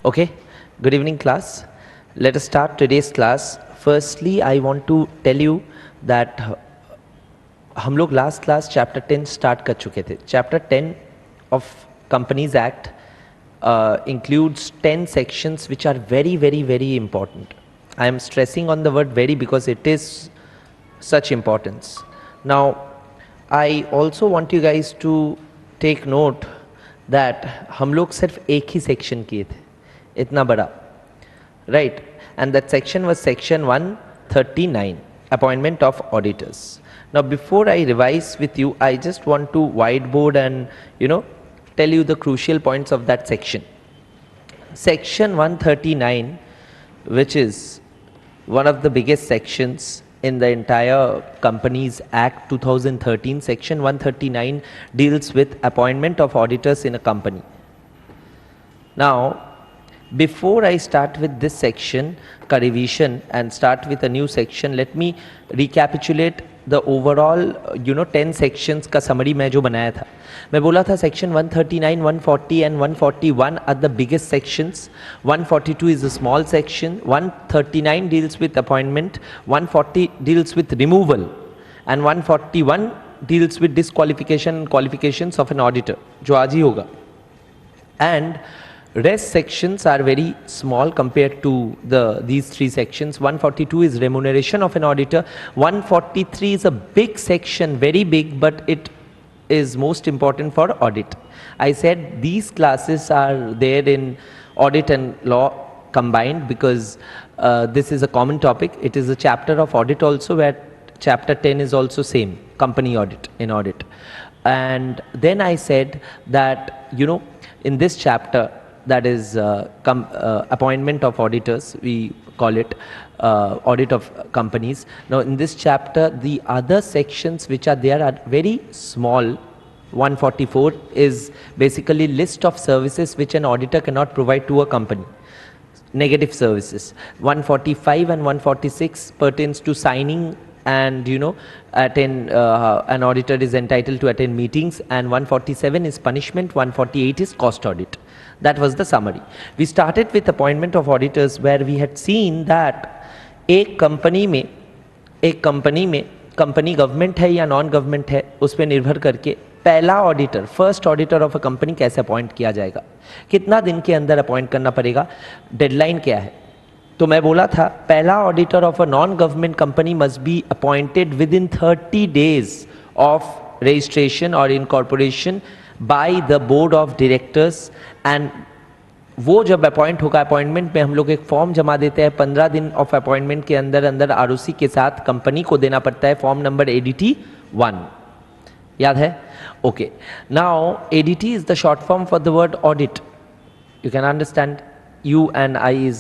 Okay, good evening class. Let us start today's class. Firstly, I want to tell you that हम लोग last class chapter 10 start कर चुके थे. Chapter 10 of Companies Act includes 10 sections which are very, very, very important. I am stressing on the word very because it is such importance. Now, I also want you guys to take note that हम लोग सिर्फ एक ही section किए थे, इतना बड़ा, right? And that section was section 139, appointment of auditors. Now, before I revise with you, I just want to whiteboard and tell you the crucial points of that section. Section 139, which is one of the biggest sections in the entire Companies Act 2013, section 139 deals with appointment of auditors in a company. Now, before I start with this section का revision and start with a new section, let me recapitulate the overall 10 sections का summary मैं जो बनाया था. मैं बोला था section 139, 140 and 141 are the biggest sections. 142 is a small section. 139 deals with appointment. 140 deals with removal. And 141 deals with disqualification and qualifications of an auditor, जो आज ही होगा. And rest sections are very small compared to these three sections. 142 is remuneration of an auditor. 143 is a big section, very big, but it is most important for audit. I said these classes are there in audit and law combined because this is a common topic. It is a chapter of audit also, where chapter 10 is also same, company audit, in audit. And then I said that, in this chapter, that is appointment of auditors, we call it audit of companies. Now, in this chapter, the other sections which are there are very small. 144 is basically list of services which an auditor cannot provide to a company, negative services. 145 and 146 pertains to signing and attend, an auditor is entitled to attend meetings, and 147 is punishment, 148 is cost audit. That was the summary. We started with appointment of auditors, where we had seen that एक company में company government है या non government है, उस पर निर्भर करके पहला auditor, first auditor of a company कैसे अपॉइंट किया जाएगा, कितना दिन के अंदर अपॉइंट करना पड़ेगा, डेडलाइन क्या है. तो मैं बोला था पहला auditor of a non government company must be appointed within 30 days of registration और incorporation by the board of directors. And वो जब अपॉइंट होगा, अपॉइंटमेंट में हम लोग एक फॉर्म जमा देते हैं, 15 दिन ऑफ अपॉइंटमेंट के अंदर आरओसी के साथ कंपनी को देना पड़ता है, फॉर्म नंबर ADT 1. याद है? Okay. Now ADT is the short form for the word audit. You can understand, U and I is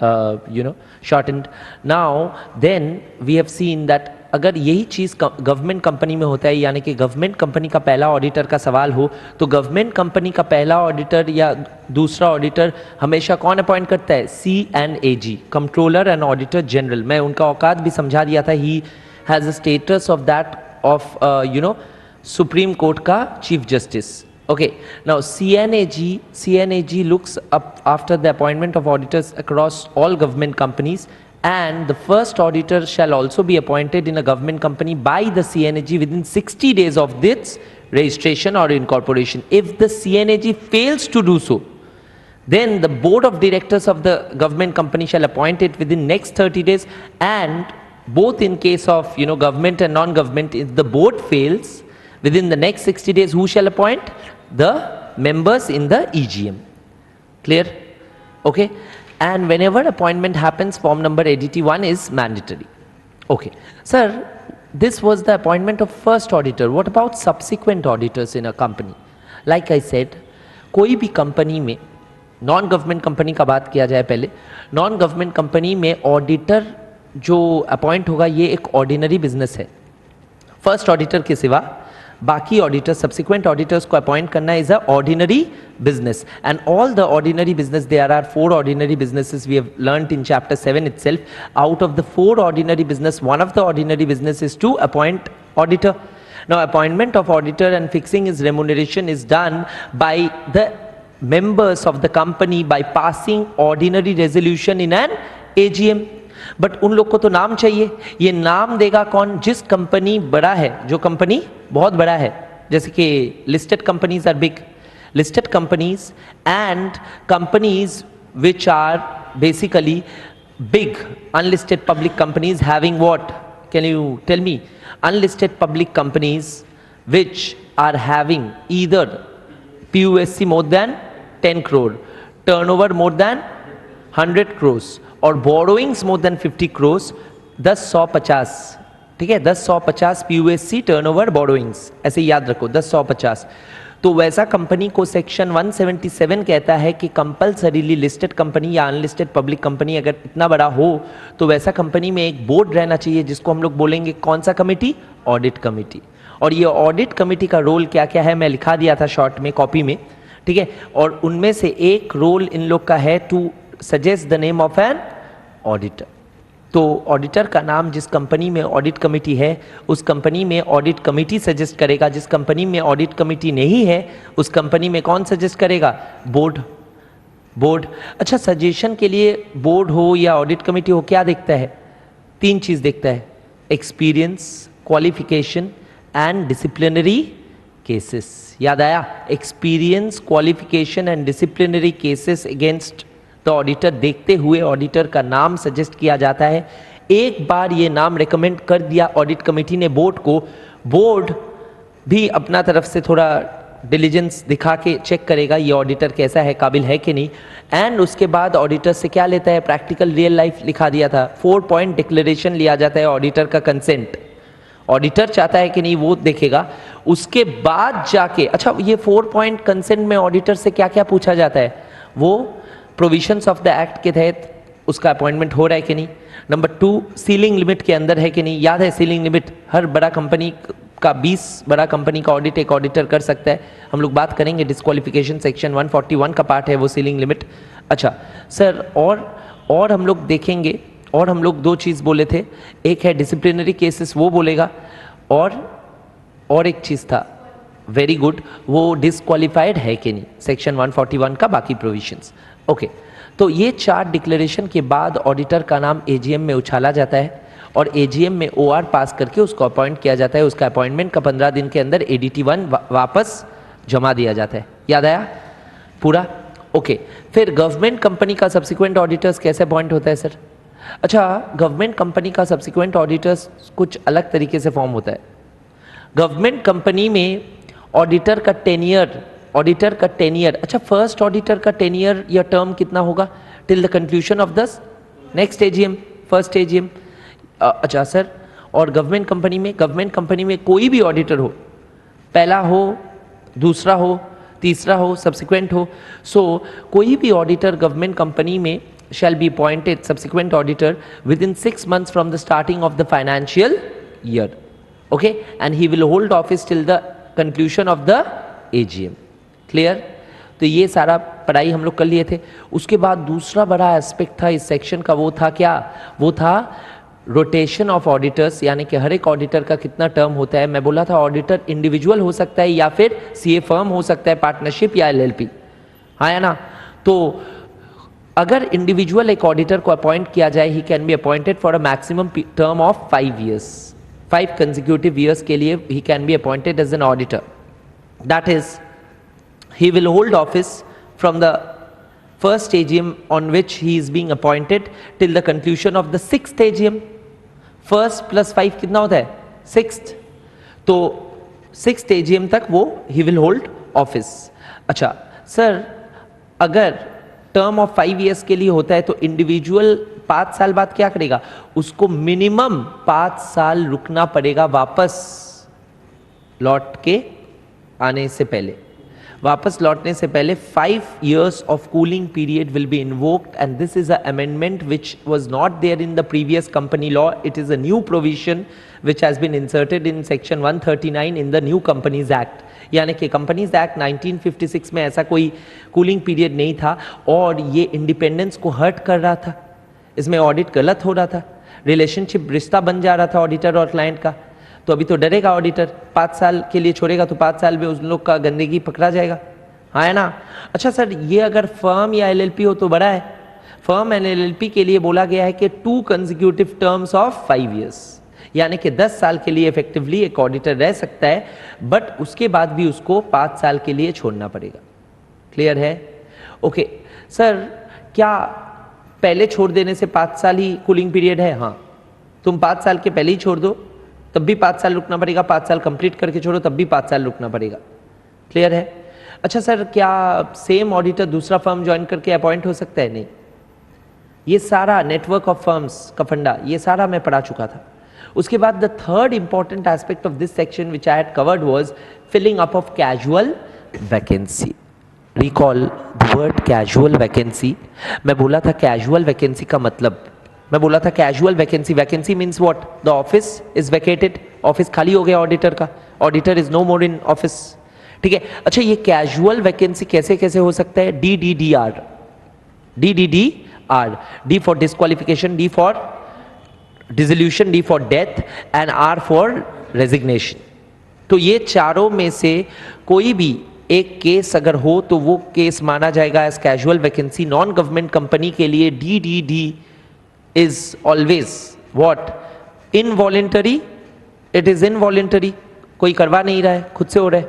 shortened. Now then we have seen that अगर यही चीज़ गवर्नमेंट कंपनी में होता है, यानी कि गवर्नमेंट कंपनी का पहला ऑडिटर का सवाल हो, तो गवर्नमेंट कंपनी का पहला ऑडिटर या दूसरा ऑडिटर हमेशा कौन अपॉइंट करता है? CNAG, controller and auditor general. मैं उनका औकात भी समझा दिया था. He has a status of that of supreme court का chief justice. Okay, now CNAG looks up after the appointment of auditors across all government companies, and the first auditor shall also be appointed in a government company by the CNAG within 60 days of its registration or incorporation. If the CNAG fails to do so, then the board of directors of the government company shall appoint it within next 30 days, and both in case of government and non-government, if the board fails within the next 60 days, who shall appoint? The members in the EGM. Clear? Okay. And whenever appointment happens, form number ADT1 is mandatory. Okay. Sir, this was the appointment of first auditor. What about subsequent auditors in a company? Like I said, कोई भी company में, non government company का बात किया जाए पहले, non government company में auditor जो अपॉइंट होगा ये एक ऑर्डिनरी बिजनेस है. फर्स्ट ऑडिटर के सिवा बाकी ऑडिटर्स, सब्सिक्वेंट ऑडिटर्स को अपॉइंट करना is a ordinary business. And all the ordinary business, there are 4 ordinary businesses we have learned in chapter 7 itself. Out of the 4 ordinary business, one of the ordinary business is to appoint auditor. Now appointment of auditor and fixing his remuneration is done by the members of the company by passing ordinary resolution in an AGM. But उन लोग को तो नाम चाहिए. ये नाम देगा कौन? जिस कंपनी बड़ा है, जो कंपनी बहुत बड़ा है, जैसे कि listed companies are big, listed companies and companies which are basically big unlisted public companies having what? Can you tell me? Unlisted public companies which are having either PUSC more than 10 crore, turnover more than 100 crores और borrowings more than 50 crores. 10-100-50, ठीक है, 10-100-50 PUSC turnover borrowings, ऐसे याद रखो 10-100-50. तो वैसा company को section 177 कहता है कि कंपल्सरीली लिस्टेड कंपनी या अनलिस्टेड पब्लिक कंपनी अगर इतना बड़ा हो तो वैसा कंपनी में एक बोर्ड रहना चाहिए जिसको हम लोग बोलेंगे कौन सा कमेटी? Audit committee. और ये ऑडिट कमेटी का रोल क्या क्या है मैं लिखा दिया था शॉर्ट में कॉपी में, ठीक है. और उनमें से एक रोल इन लोग का है to suggest the name of an auditor. तो ऑडिटर का नाम जिस कंपनी में ऑडिट कमेटी है उस कंपनी में ऑडिट कमेटी सजेस्ट करेगा. जिस कंपनी में ऑडिट कमेटी नहीं है उस कंपनी में कौन सजेस्ट करेगा? बोर्ड. अच्छा, सजेशन के लिए बोर्ड हो या ऑडिट कमेटी हो क्या देखता है? 3 चीज़ देखता है: experience, qualification and disciplinary cases. याद आया? Experience, qualification and disciplinary cases against तो ऑडिटर देखते हुए ऑडिटर का नाम सजेस्ट किया जाता है. एक बार ये नाम रेकमेंड कर दिया ऑडिट कमेटी ने बोर्ड को, बोर्ड भी अपना तरफ से थोड़ा डिलीजेंस दिखा के चेक करेगा ये ऑडिटर कैसा है, काबिल है कि नहीं. एंड उसके बाद ऑडिटर से क्या लेता है? प्रैक्टिकल रियल लाइफ लिखा दिया था. 4 पॉइंट डिक्लेरेशन लिया जाता है ऑडिटर का कंसेंट. ऑडिटर चाहता है कि नहीं वो देखेगा. उसके बाद जाके, अच्छा, ये 4 पॉइंट कंसेंट में ऑडिटर से क्या क्या पूछा जाता है? वो प्रोविजंस ऑफ द एक्ट के तहत उसका अपॉइंटमेंट हो रहा है कि नहीं. नंबर 2, सीलिंग लिमिट के अंदर है कि नहीं. याद है सीलिंग लिमिट? हर बड़ा कंपनी का 20 बड़ा कंपनी का ऑडिट एक ऑडिटर कर सकता है. हम लोग बात करेंगे, डिस्क्वालिफिकेशन सेक्शन 141 का पार्ट है वो सीलिंग लिमिट. अच्छा सर, और हम लोग देखेंगे, और हम लोग 2 चीज़ बोले थे. एक है डिसिप्लिनरी केसेस, वो बोलेगा, और एक चीज़ था, वेरी गुड, वो डिस्क्वालिफाइड है कि नहीं, सेक्शन 141 का बाकी प्रोविजंस. ओके, तो ये 4 डिक्लेरेशन के बाद ऑडिटर का नाम एजीएम में उछाला जाता है और एजीएम में ओआर पास करके उसको अपॉइंट किया जाता है. उसका अपॉइंटमेंट का 15 दिन के अंदर ADT1 वापस जमा दिया जाता है. याद आया पूरा? ओके. फिर गवर्नमेंट कंपनी का सब्सिक्वेंट ऑडिटर्स कैसे अपॉइंट होता है सर? अच्छा, गवर्नमेंट कंपनी का सब्सिक्वेंट ऑडिटर्स कुछ अलग तरीके से फॉर्म होता है. गवर्नमेंट कंपनी में ऑडिटर का टेनियर, अच्छा, फर्स्ट ऑडिटर का टेनियर या टर्म कितना होगा? Till the conclusion of the next AGM, first AGM. अच्छा सर, और गवर्नमेंट कंपनी में कोई भी ऑडिटर हो, पहला हो, दूसरा हो, तीसरा हो, सब्सिक्वेंट हो, सो कोई भी ऑडिटर गवर्नमेंट कंपनी में shall be appointed subsequent auditor within 6 months from the starting of the financial year. Okay, and he will hold office till the conclusion of the AGM. Clear? तो ये सारा पढ़ाई हम लोग कर लिए थे. उसके बाद दूसरा बड़ा एस्पेक्ट था इस सेक्शन का, वो था क्या? वो था रोटेशन ऑफ ऑडिटर्स, यानी कि हर एक ऑडिटर का कितना टर्म होता है. मैं बोला था ऑडिटर इंडिविजुअल हो सकता है या फिर सीए फर्म हो सकता है, पार्टनरशिप या एलएलपी. हाँ या ना? तो अगर इंडिविजुअल एक ऑडिटर को अपॉइंट किया जाए, he can be appointed for a maximum term of 5 years. 5 consecutive years के लिए he can be appointed as an auditor. That is he will hold office from the first AGM on which he is being appointed till the conclusion of the 6th AGM. First plus 5 कितना होता है? 6th. तो 6th AGM तक वो he will hold office. अच्छा sir, अगर term of 5 years के लिए होता है तो इंडिविजुअल 5 साल बाद क्या करेगा? उसको मिनिमम 5 साल रुकना पड़ेगा वापस लौट के आने से पहले. वापस लौटने से पहले 5 years of cooling period will be invoked, and this is an amendment which was not there in the previous company law. It is a new provision which has been inserted in section 139 in the new Companies Act. यानी कि companies act 1956 में ऐसा कोई cooling period नहीं था और ये independence को हर्ट कर रहा था. इसमें ऑडिट गलत हो रहा था, रिलेशनशिप रिश्ता बन जा रहा था ऑडिटर और क्लाइंट का. तो अभी तो डरेगा ऑडिटर, 5 साल के लिए छोड़ेगा तो 5 साल में उस लोग का गंदगी पकड़ा जाएगा. हाँ है ना? अच्छा सर, ये अगर फर्म या एलएलपी हो तो बड़ा है. फर्म एंड एलएलपी के लिए बोला गया है कि 2 consecutive terms of 5 years, यानी कि 10 साल के लिए इफेक्टिवली एक ऑडिटर रह सकता है, बट उसके बाद भी उसको 5 साल के लिए छोड़ना पड़ेगा. क्लियर है? ओके सर, क्या पहले छोड़ देने से 5 साल ही कूलिंग पीरियड है? हाँ, तुम 5 साल के पहले ही छोड़ दो तब भी 5 साल रुकना पड़ेगा, 5 साल कंप्लीट करके छोड़ो तब भी 5 साल रुकना पड़ेगा. क्लियर है? अच्छा सर, क्या सेम ऑडिटर दूसरा फर्म ज्वाइन करके अपॉइंट हो सकता है? नहीं. ये सारा नेटवर्क ऑफ फर्म्स का फंडा, ये सारा मैं पढ़ा चुका था. उसके बाद the third important aspect of this section which I had covered was filling up of casual vacancy. Recall the word casual vacancy. मैं बोला था कैजुअल वैकेंसी का मतलब, मैं बोला था casual vacancy, vacancy means what? The office is vacated, office खाली हो गया ऑडिटर का, auditor is no more in office. ठीक है. अच्छा, ये कैजुअल वैकेंसी कैसे कैसे हो सकता है? DDDR, D for disqualification, D for dissolution, D for death and R for resignation. तो ये चारों में से कोई भी एक केस अगर हो तो वो केस माना जाएगा as casual vacancy. Non government company के लिए DDD is always what? Involuntary. It is involuntary, कोई करवा नहीं रहा है, खुद से हो रहा है.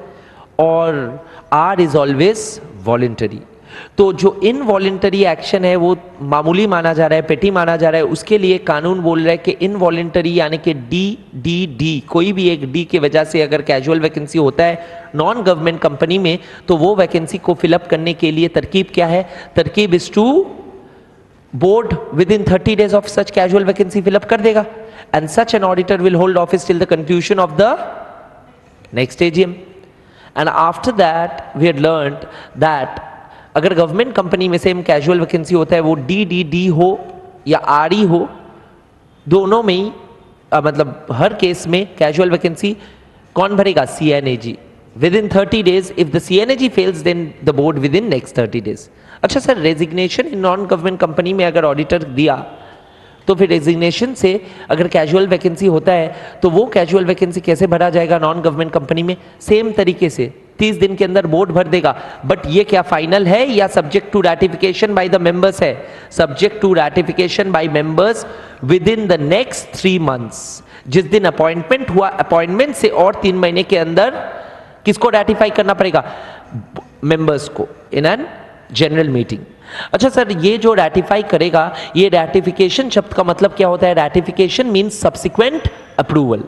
और R is always voluntary. तो जो इनवॉलेंटरी एक्शन है वो मामूली माना जा रहा है, पेटी माना जा रहा है. उसके लिए कानून बोल रहा है कि इनवॉलेंटरी यानी कि DDD, कोई भी एक D की वजह से अगर कैजुअल वैकेंसी होता है नॉन गवर्नमेंट कंपनी में तो वो वैकेंसी को फिलअप करने के लिए तरकीब क्या है? तरकीब is to board within 30 days of such casual vacancy fill up कर देगा, and such an auditor will hold office till the conclusion of the next AGM. And after that we had learned that अगर government company में same casual vacancy होता है, वो DDD हो या RE हो, दोनों में ही मतलब हर केस में कैजुअल वैकेंसी कौन भरेगा? CNAG. Within 30 days, if the CNAG fails, then the board within next 30 days. अच्छा sir, resignation in non government company में अगर ऑडिटर दिया तो फिर रेजिग्नेशन से अगर कैजुअल वैकेंसी होता है तो वो कैजुअल वैकेंसी कैसे भरा जाएगा नॉन गवर्नमेंट कंपनी में? सेम तरीके से 30 दिन के अंदर बोर्ड भर देगा. बट ये क्या फाइनल है या subject to ratification by the members है? Subject to ratification by members within the next 3 months. जिस दिन अपॉइंटमेंट हुआ, अपॉइंटमेंट से और 3 महीने के अंदर किसको रैटिफाई करना पड़ेगा? मेंबर्स को इन एन जनरल मीटिंग. अच्छा सर, ये जो रैटिफाई करेगा, ये रैटिफिकेशन शब्द का मतलब क्या होता है? रैटिफिकेशन मींस सब्सिक्वेंट अप्रूवल,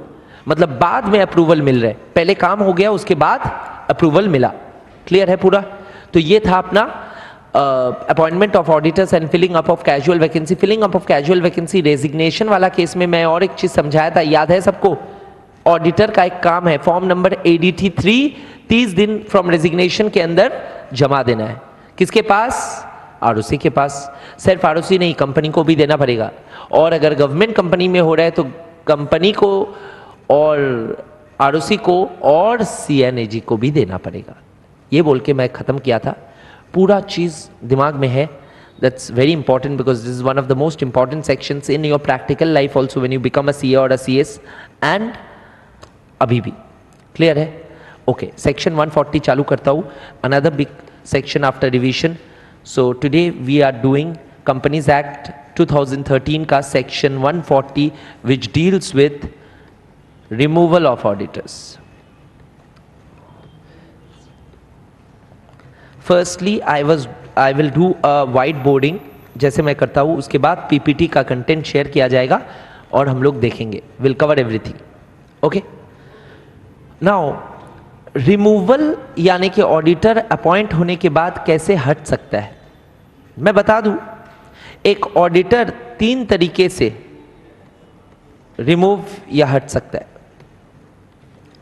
मतलब बाद में अप्रूवल मिल रहा है, पहले काम हो गया उसके बाद अप्रूवल मिला. क्लियर है पूरा? तो ये था अपना appointment of auditors and filling up of casual vacancy. Filling up of casual vacancy resignation वाला केस में मैं और एक चीज समझाया था, याद है सबको? ऑडिटर का एक काम है, फॉर्म नंबर ADT 3 30 दिन फ्रॉम रेजिग्नेशन के अंदर जमा देना है. किसके पास? आरओसी के पास। सिर्फ आरओसी नहीं, कंपनी को भी देना पड़ेगा, और अगर गवर्नमेंट कंपनी में हो रहा है तो कंपनी को और आरओसी को और सीएनएजी को भी देना पड़ेगा। ये बोल के मैं ख़त्म किया था। पूरा चीज़ दिमाग में है। That's very important because this is one of the most important sections in your practical life also when you become a CA और अ सीएस एंड अभी भी। क्लियर है? ओके, सेक्शन 140 चालू करता हूँ। Another big section after revision. So today we are doing Companies Act 2013 का section 140 which deals with removal of auditors. Firstly, I will do a whiteboarding जैसे मैं करता हूँ, उसके बाद पीपीटी का कंटेंट शेयर किया जाएगा और हम लोग देखेंगे। We'll cover everything. Okay? Now, removal यानी कि ऑडिटर अपॉइंट होने के बाद कैसे हट सकता है, मैं बता दूं। एक ऑडिटर 3 तरीके से रिमूव या हट सकता है,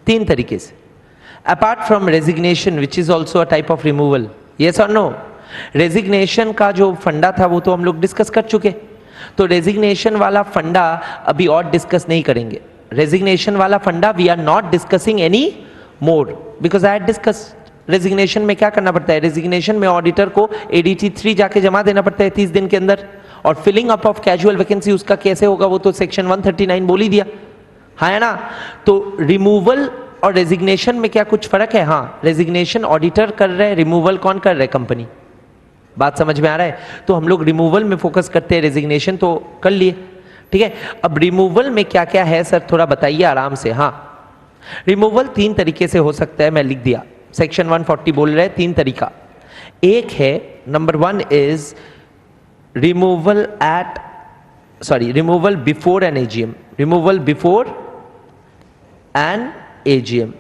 3 तरीके से। Apart from resignation which is also a type of removal, yes और नो। रेजिग्नेशन का जो फंडा था वो तो हम लोग डिस्कस कर चुके, तो रेजिग्नेशन वाला फंडा अभी और डिस्कस नहीं करेंगे। रेजिग्नेशन वाला funda we are not discussing any more because I had discussed. Resignation में क्या करना पड़ता है, रेजिग्नेशन में ऑडिटर को एडीटी 3 जाके जमा देना पड़ता है 30 दिन के अंदर, और filling up of casual vacancy उसका कैसे होगा वो तो सेक्शन 139 बोल ही दिया, हाँ है ना। तो रिमूवल और रेजिग्नेशन में क्या कुछ फर्क है? हाँ, रेजिग्नेशन ऑडिटर कर रहे हैं, रिमूवल कौन कर रहे हैं? कंपनी। बात समझ में आ रहा है? तो हम लोग रिमूवल में फोकस करते हैं, रेजिग्नेशन तो कर लिए, ठीक है। अब रिमूवल में क्या क्या है सर, थोड़ा बताइए आराम से। हाँ, रिमूवल 3 तरीके से हो सकता है, मैं लिख दिया। सेक्शन 140 बोल रहे हैं 3 तरीका। एक है, number 1 is removal removal before an AGM, removal before an AGM.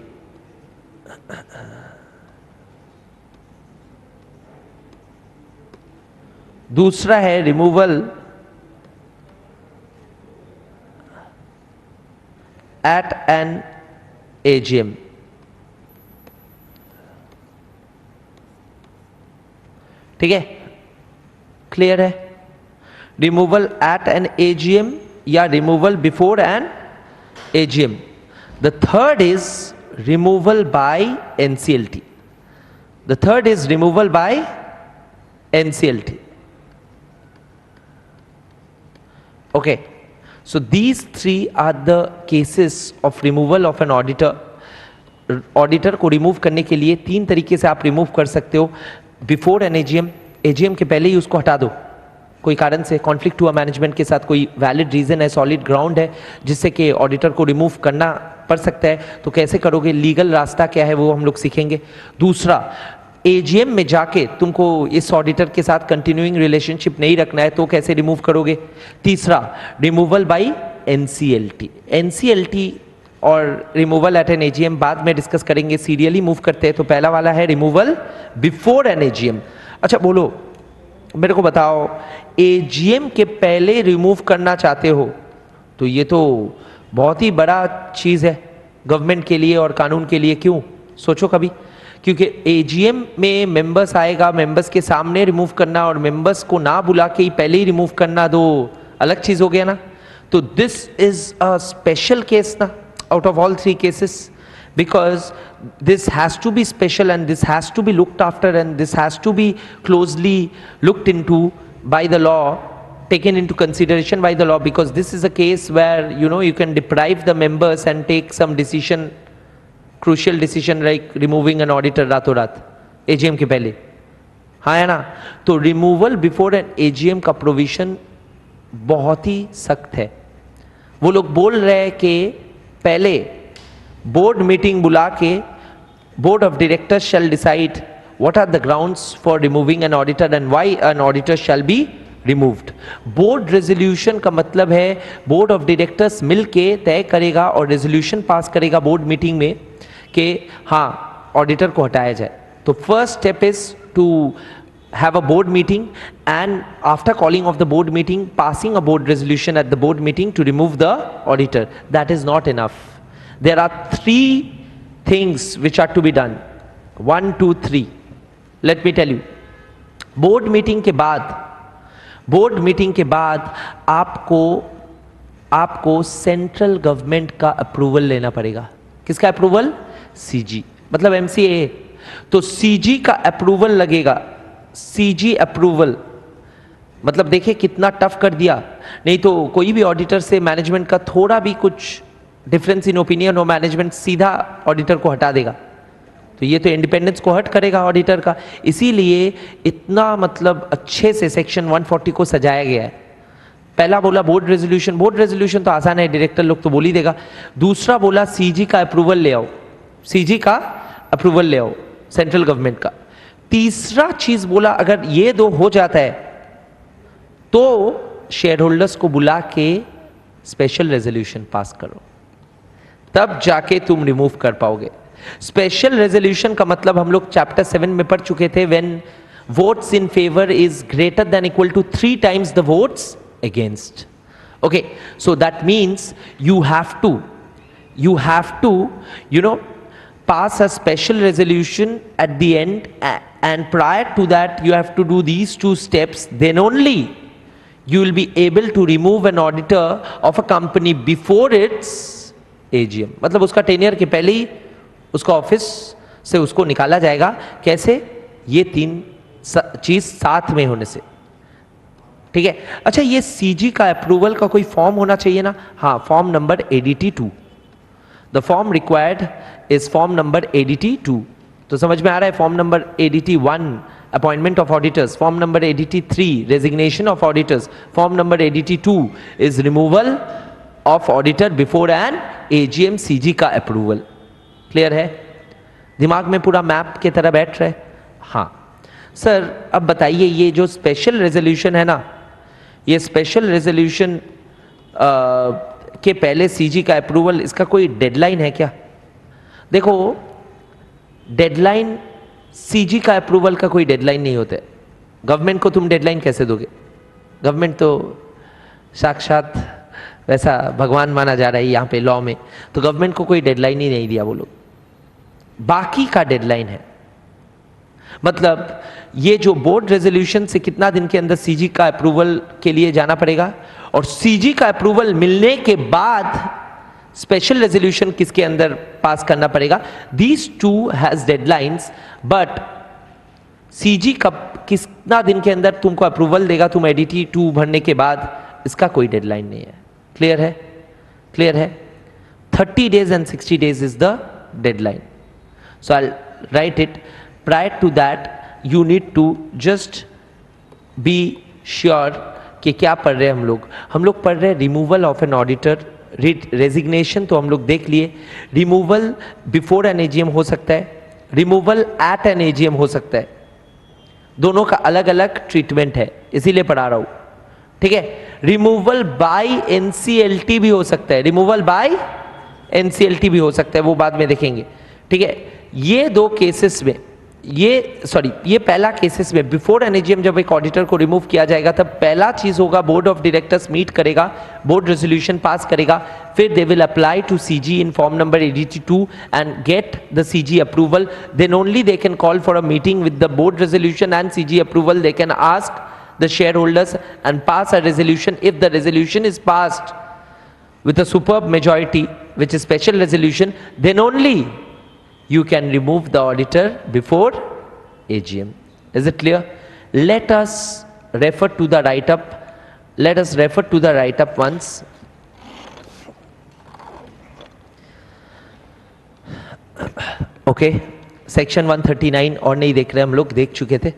दूसरा है रिमूवल एट एन एजीएम। ठीक है, क्लियर है? रिमूवल एट एन एजीएम या removal before an AGM. The third is removal by NCLT. The third is removal by NCLT. Okay, so these 3 are the cases of removal of an auditor. Auditor को remove करने के लिए 3 तरीके से आप remove कर सकते हो। बिफोर एन एजीएम, एजीएम के पहले ही उसको हटा दो, कोई कारण से कॉन्फ्लिक्ट हुआ मैनेजमेंट के साथ, कोई वैलिड रीजन है, सॉलिड ग्राउंड है जिससे कि ऑडिटर को रिमूव करना पड़ सकता है, तो कैसे करोगे, लीगल रास्ता क्या है वो हम लोग सीखेंगे। दूसरा, एजीएम में जाके तुमको इस ऑडिटर के साथ कंटिन्यूइंग रिलेशनशिप नहीं रखना है तो कैसे रिमूव करोगे। तीसरा, रिमूवल बाय एनसीएलटी। एनसीएलटी और रिमूवल एट एन एजीएम बाद में डिस्कस करेंगे, सीरियली मूव करते हैं। तो पहला वाला है रिमूवल बिफोर एन एजीएम। अच्छा बोलो, मेरे को बताओ, एजीएम के पहले रिमूव करना चाहते हो तो ये तो बहुत ही बड़ा चीज़ है गवर्नमेंट के लिए और कानून के लिए। क्यों, सोचो कभी। क्योंकि एजीएम में मेंबर्स आएगा, मेंबर्स के सामने रिमूव करना और मेंबर्स को ना बुला के ही पहले ही रिमूव करना, दो अलग चीज़ हो गया ना। तो this is a special case ना out of all 3 cases, because this has to be special and this has to be looked after and this has to be closely looked into by the law, taken into consideration by the law, because this is a case where you can deprive the members and take some decision, crucial decision like removing an auditor रातों रात AGM के पहले, हाँ है ना। तो removal before an AGM का provision बहुत ही सख्त है। वो लोग बोल रहे हैं कि पहले बोर्ड मीटिंग बुला के board of directors shall decide what are the grounds for removing an auditor and why an auditor shall be removed. Board resolution का मतलब है बोर्ड ऑफ डायरेक्टर्स मिलके तय करेगा और रेजोल्यूशन पास करेगा बोर्ड मीटिंग में कि हाँ ऑडिटर को हटाया जाए। तो first step is to have a board meeting and after calling of the board meeting passing a board resolution at the board meeting to remove the auditor. That is not enough. There are 3 things which are to be done. 1, 2, 3. Let me tell you. Board meeting के बाद आपको central government का approval लेना पड़ेगा। किसका approval? CG, मतलब MCA. तो CG का अप्रूवल लगेगा। सीजी अप्रूवल मतलब देखिए कितना टफ कर दिया। नहीं तो कोई भी ऑडिटर से मैनेजमेंट का थोड़ा भी कुछ डिफरेंस इन ओपिनियन हो, मैनेजमेंट सीधा ऑडिटर को हटा देगा। तो ये तो इंडिपेंडेंस को हर्ट करेगा ऑडिटर का। इसीलिए इतना मतलब अच्छे से सेक्शन 140 को सजाया गया है। पहला बोला बोर्ड रेजोल्यूशन तो आसान है, डायरेक्टर लोग तो बोल ही देगा। दूसरा बोला सीजी का अप्रूवल ले आओ, सीजी का अप्रूवल ले आओ सेंट्रल गवर्नमेंट का। तीसरा चीज बोला अगर ये दो हो जाता है तो शेयर होल्डर्स को बुला के स्पेशल रेजोल्यूशन पास करो, तब जाके तुम रिमूव कर पाओगे। स्पेशल रेजोल्यूशन का मतलब हम लोग चैप्टर 7 में पढ़ चुके थे, when votes in favour is greater than equal to 3 times the votes against. Okay, so that means you have to pass a special resolution at the end, and prior to that you have to do these 2 steps, then only you will be able to remove an auditor of a company before its AGM। मतलब उसका tenure के पहले ही उसका office से उसको निकाला जाएगा। कैसे? ये 3 चीज साथ में होने से, ठीक है। अच्छा, ये सीजी का अप्रूवल का कोई फॉर्म होना चाहिए ना? हाँ, form number ADT 2। The form required is form number ADT 2। तो समझ में आ रहा है? Form number ADT 1 appointment of auditors, form number ADT 3 resignation of auditors, form number ADT 2 is removal of auditor before N AGM। CG का approval clear है? दिमाग में पूरा मैप की तरह बैठ रहा है? हाँ सर, अब बताइए ये जो स्पेशल रेजोल्यूशन है ना, ये स्पेशल रेजोल्यूशन के पहले सीजी का अप्रूवल, इसका कोई डेडलाइन है क्या? देखो, डेडलाइन सीजी का अप्रूवल का कोई डेडलाइन नहीं होता है। गवर्नमेंट को तुम डेडलाइन कैसे दोगे? गवर्नमेंट तो साक्षात वैसा भगवान माना जा रहा है यहाँ पे लॉ में, तो गवर्नमेंट को कोई डेडलाइन ही नहीं दिया वो लोग। बाकी का डेडलाइन है, मतलब ये जो बोर्ड रेजोल्यूशन से कितना दिन के अंदर सीजी का अप्रूवल के लिए जाना पड़ेगा, और सीजी का अप्रूवल मिलने के बाद स्पेशल रेजोल्यूशन किसके अंदर पास करना पड़ेगा। These 2 has deadlines, but CG कब कितना दिन के अंदर तुमको अप्रूवल देगा तुम ADT 2 भरने के बाद, इसका कोई डेडलाइन नहीं है। क्लियर है? क्लियर है? 30 days and 60 days is the deadline. So I'll write it. Prior to that you need to just be sure कि क्या पढ़ रहे हैं हम लोग पढ़ रहे हैं removal of an auditor. Resignation तो हम लोग देख लिए, रिमूवल बिफोर एन AGM हो सकता है, रिमूवल एट एन AGM हो सकता है। दोनों का अलग अलग ट्रीटमेंट है, इसीलिए पढ़ा रहा हूं, ठीक है। रिमूवल बाय NCLT भी हो सकता है, रिमूवल बाय NCLT भी हो सकता है, वो बाद में देखेंगे, ठीक है। ये 2 केसेस में, ये पहला केसेस में बिफोर एन AGM जब एक ऑडिटर को रिमूव किया जाएगा, तब पहला चीज होगा बोर्ड ऑफ डायरेक्टर्स मीट करेगा, बोर्ड रेजोल्यूशन पास करेगा, फिर they will apply to CG in form number ADT 2 and get the CG approval, then only they can call for a meeting with the board resolution and CG approval, they can ask the shareholders and pass a resolution. If the resolution is passed with a superb majority, which is special resolution, then only you can remove the auditor before AGM. Is it clear? Let us refer to the write-up. Let us refer to the write-up once. Okay, section 139 और नहीं देख रहे, हम लोग देख चुके थे।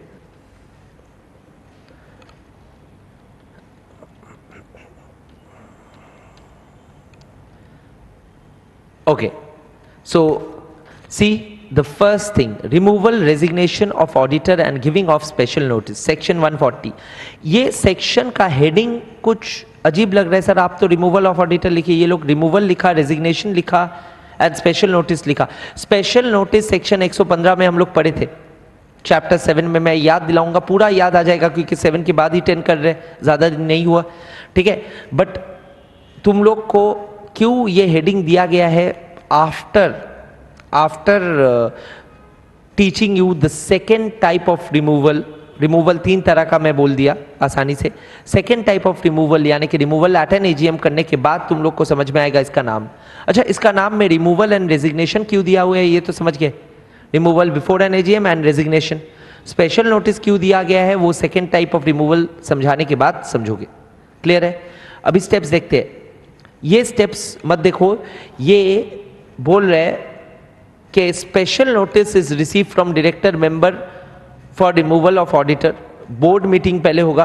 Okay, so see the first thing, removal, resignation of auditor and giving of special notice, section 140। ये section का heading कुछ अजीब लग रहा है सर, आप तो रिमूवल ऑफ ऑडिटर लिखिए, ये लोग रिमूवल लिखा, रेजिग्नेशन लिखा एंड स्पेशल नोटिस लिखा। स्पेशल नोटिस सेक्शन 115 में हम लोग पढ़े थे, चैप्टर 7 में। मैं याद दिलाऊंगा, पूरा याद आ जाएगा क्योंकि 7 के बाद ही 10 कर रहे, ज़्यादा दिन नहीं हुआ, ठीक है। बट तुम लोग को क्यों ये हेडिंग दिया गया है, after teaching you the second type of removal, removal 3 तरह का मैं बोल दिया आसानी से। सेकेंड टाइप ऑफ रिमूवल यानी कि रिमूवल एट एन एजीएम करने के बाद तुम लोग को समझ में आएगा इसका नाम। अच्छा, इसका नाम में रिमूवल एंड रेजिग्नेशन क्यों दिया हुआ है ये तो समझ गए, removal before an AGM and resignation. Special notice क्यों दिया गया है वो सेकेंड टाइप ऑफ रिमूवल समझाने के बाद समझोगे। क्लियर है? अभी स्टेप्स देखते हैं। ये स्टेप्स मत देखो, ये बोल रहे हैं कि special notice is receive from director member for removal of auditor. Board meeting पहले होगा,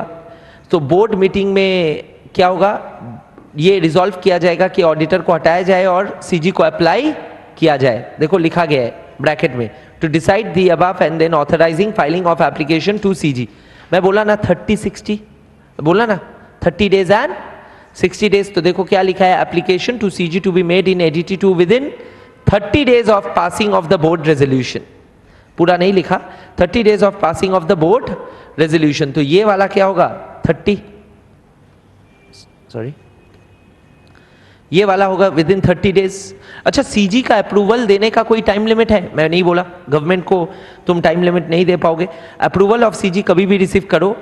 तो बोर्ड मीटिंग में क्या होगा, ये रिजॉल्व किया जाएगा कि ऑडिटर को हटाया जाए और सीजी को अप्लाई किया जाए। देखो लिखा गया है ब्रैकेट में, to decide the above and then authorising filing of application to CG. मैं बोला ना 30-60, बोला ना 30 डेज एंड 60 डेज। तो देखो क्या लिखा है, application to CG to be made in ADT 2 within 30 days of passing of the board resolution. पूरा नहीं लिखा, 30 days of passing of the board resolution. तो ये वाला क्या होगा 30, सॉरी ये वाला होगा विद इन 30 डेज। अच्छा, सीजी का अप्रूवल देने का कोई टाइम लिमिट है? मैं नहीं बोला, गवर्नमेंट को तुम टाइम लिमिट नहीं दे पाओगे। अप्रूवल ऑफ सीजी कभी भी रिसीव करो।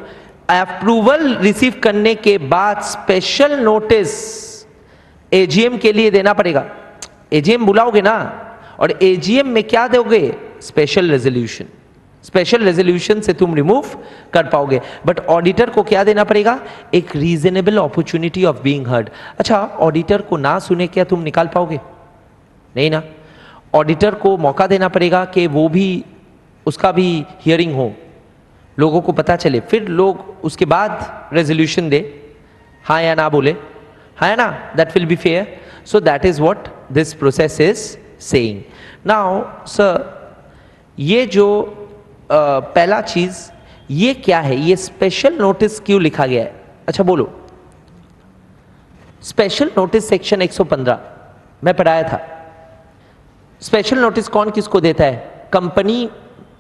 अप्रूवल रिसीव करने के बाद स्पेशल नोटिस एजीएम के लिए देना पड़ेगा। एजीएम बुलाओगे ना, और एजीएम में क्या दोगे, स्पेशल रेजोल्यूशन। स्पेशल रेजोल्यूशन से तुम रिमूव कर पाओगे। बट ऑडिटर को क्या देना पड़ेगा, एक reasonable opportunity of being heard. अच्छा, ऑडिटर को ना सुने क्या तुम निकाल पाओगे? नहीं ना, ऑडिटर को मौका देना पड़ेगा कि वो भी, उसका भी हियरिंग हो, लोगों को पता चले, फिर लोग उसके बाद रेजोल्यूशन दे, हाँ या ना बोले, हाँ या ना, that will be fair. So that is what this process is saying. Now sir, ये जो पहला चीज ये क्या है, ये स्पेशल नोटिस क्यों लिखा गया है? अच्छा बोलो, स्पेशल नोटिस सेक्शन 115 मैं पढ़ाया था। स्पेशल नोटिस कौन किसको देता है, कंपनी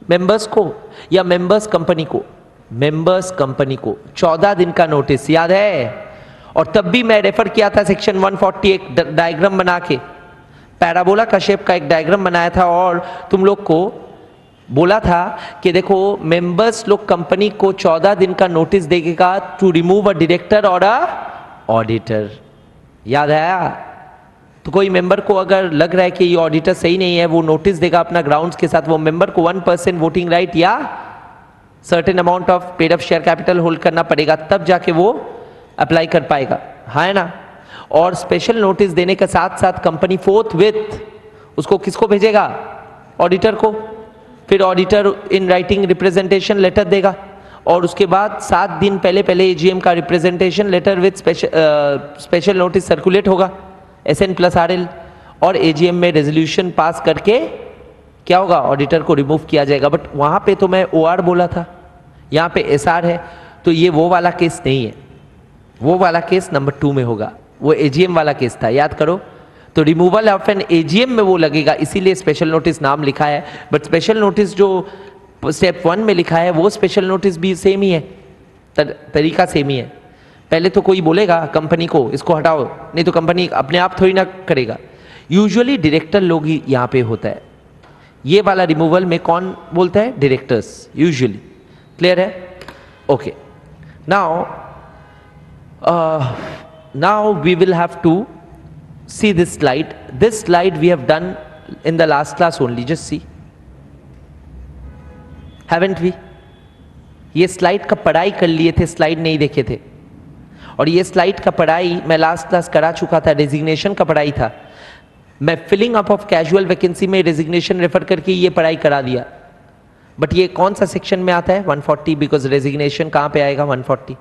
मेंबर्स को या मेंबर्स कंपनी को? मेंबर्स कंपनी को 14 दिन का नोटिस, याद है? और तब भी मैं रेफर किया था सेक्शन 140, एक डायग्राम बना के, पैराबोला का शेप का एक डायग्राम बनाया था और तुम लोग को बोला था कि देखो मेंबर्स लोग कंपनी को 14 दिन का नोटिस देगा टू रिमूव अ डायरेक्टर और अ ऑडिटर। याद आया? तो कोई मेंबर को अगर लग रहा है कि ये ऑडिटर सही नहीं है, वो नोटिस देगा अपना ग्राउंड्स के साथ। वो मेंबर को 1% वोटिंग राइट या certain amount of paid up share capital hold करना पड़ेगा, तब जाके वो अप्लाई कर पाएगा, हाँ है ना? और स्पेशल नोटिस देने के साथ साथ कंपनी फोर्थ विथ उसको किसको भेजेगा, ऑडिटर को। फिर auditor in writing representation letter देगा और उसके बाद 7 दिन पहले एजीएम का representation letter with special notice circulate होगा SN+RL, और एजीएम में रेजोल्यूशन पास करके क्या होगा, ऑडिटर को रिमूव किया जाएगा। बट वहां पे तो मैं OR बोला था, यहाँ पे SR है, तो ये वो वाला केस नहीं है। वो वाला केस नंबर 2 में होगा, वो एजीएम वाला केस था, याद करो। तो रिमूवल ऑफ एन एजीएम में वो लगेगा, इसीलिए स्पेशल नोटिस नाम लिखा है। बट स्पेशल नोटिस जो स्टेप 1 में लिखा है वो स्पेशल नोटिस भी सेम ही है, तरीका सेम ही है। पहले तो कोई बोलेगा कंपनी को इसको हटाओ, नहीं तो कंपनी अपने आप थोड़ी ना करेगा। यूजुअली डायरेक्टर लोग ही यहाँ पे होता है। ये वाला रिमूवल में कौन बोलता है, डायरेक्टर्स यूजुअली। क्लियर है? Okay, now we will have to see this slide. This slide we have done in the last class only. Just see, haven't we? ये स्लाइड का पढ़ाई कर लिए थे, स्लाइड नहीं देखे थे। और ये स्लाइड का पढ़ाई मैं लास्ट क्लास करा चुका था, रेजिग्नेशन का पढ़ाई था। मैं filling up of casual vacancy में रेजिग्नेशन रेफर करके ये पढ़ाई करा दिया। बट ये कौन सा सेक्शन में आता है, 140, बिकॉज रेजिग्नेशन कहाँ पे आएगा, 140।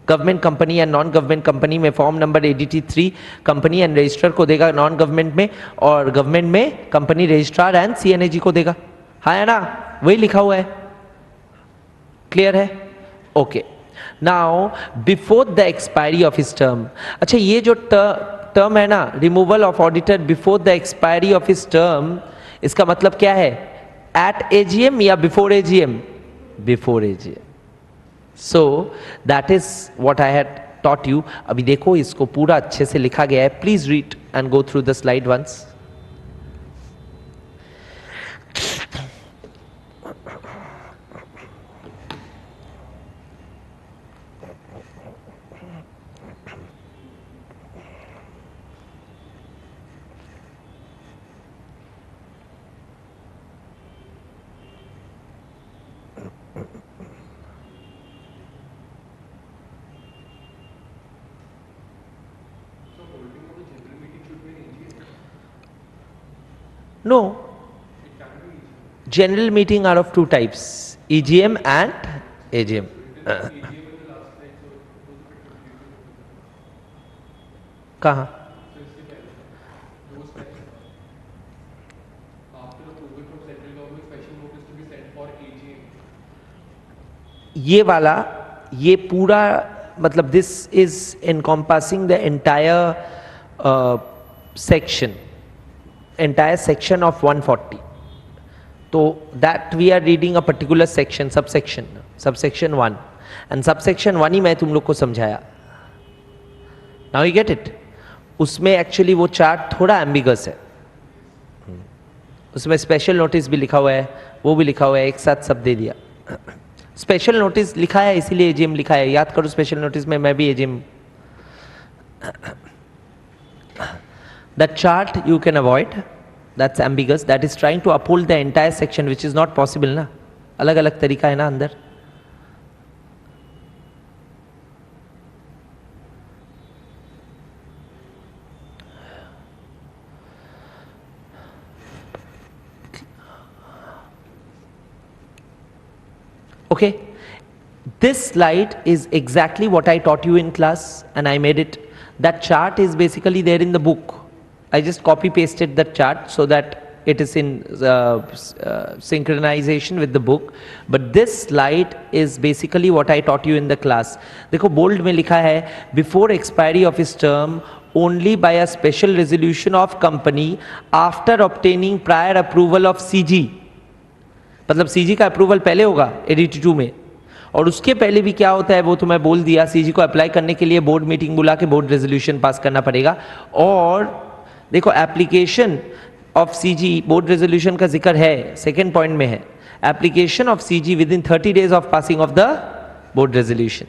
गवर्नमेंट कंपनी या नॉन गवर्नमेंट कंपनी में form number ADT 3 company and registrar को देगा नॉन गवर्नमेंट में, और गवर्नमेंट में कंपनी रजिस्ट्रार एंड CNAG को देगा, हाँ है ना? वही लिखा हुआ है। क्लियर है? Okay, now before the expiry of his term. अच्छा, ये जो टर्म है ना, removal of auditor before the expiry of his term, इसका मतलब क्या है, एट AGM या before AGM? Before AGM। So that is what I had taught you. अभी देखो इसको पूरा अच्छे से लिखा गया है, please read and go through the slide once. No. General meeting are of two types, EGM and AGM. कहाँ? ये वाला, ये पूरा मतलब this is encompassing the entire section of 140. तो that we are reading a particular section, subsection 1, and subsection 1 ही मैं तुम लोग को समझाया. Now you get it. उसमें एक्चुअली वो चार्ट थोड़ा एम्बिगस है, उसमें स्पेशल नोटिस भी लिखा हुआ है, वो भी लिखा हुआ है, एक साथ सब दे दिया. स्पेशल नोटिस लिखा है इसीलिए एजीएम लिखा है, याद करो स्पेशल नोटिस में मैं भी AGM. That chart you can avoid, that's ambiguous, that is trying to uphold the entire section which is not possible ना. अलग अलग तरीका है ना अंदर. Okay, this slide is exactly what I taught you in class and I made it. That chart is basically there in the book. I just copy pasted that chart so that it is in synchronization with the book. But this slide is basically what I taught you in the class. देखो bold में लिखा है before expiry of his term only by a special resolution of company after obtaining prior approval of CG. मतलब CG का approval पहले होगा 82 में, और उसके पहले भी क्या होता है वो तो मैं बोल दिया. सीजी को अप्लाई करने के लिए बोर्ड मीटिंग बुला के बोर्ड रेजोल्यूशन पास करना पड़ेगा. और देखो application of CG, board resolution का जिक्र है, सेकेंड पॉइंट में है. Application of CG within 30 days of passing of the board resolution,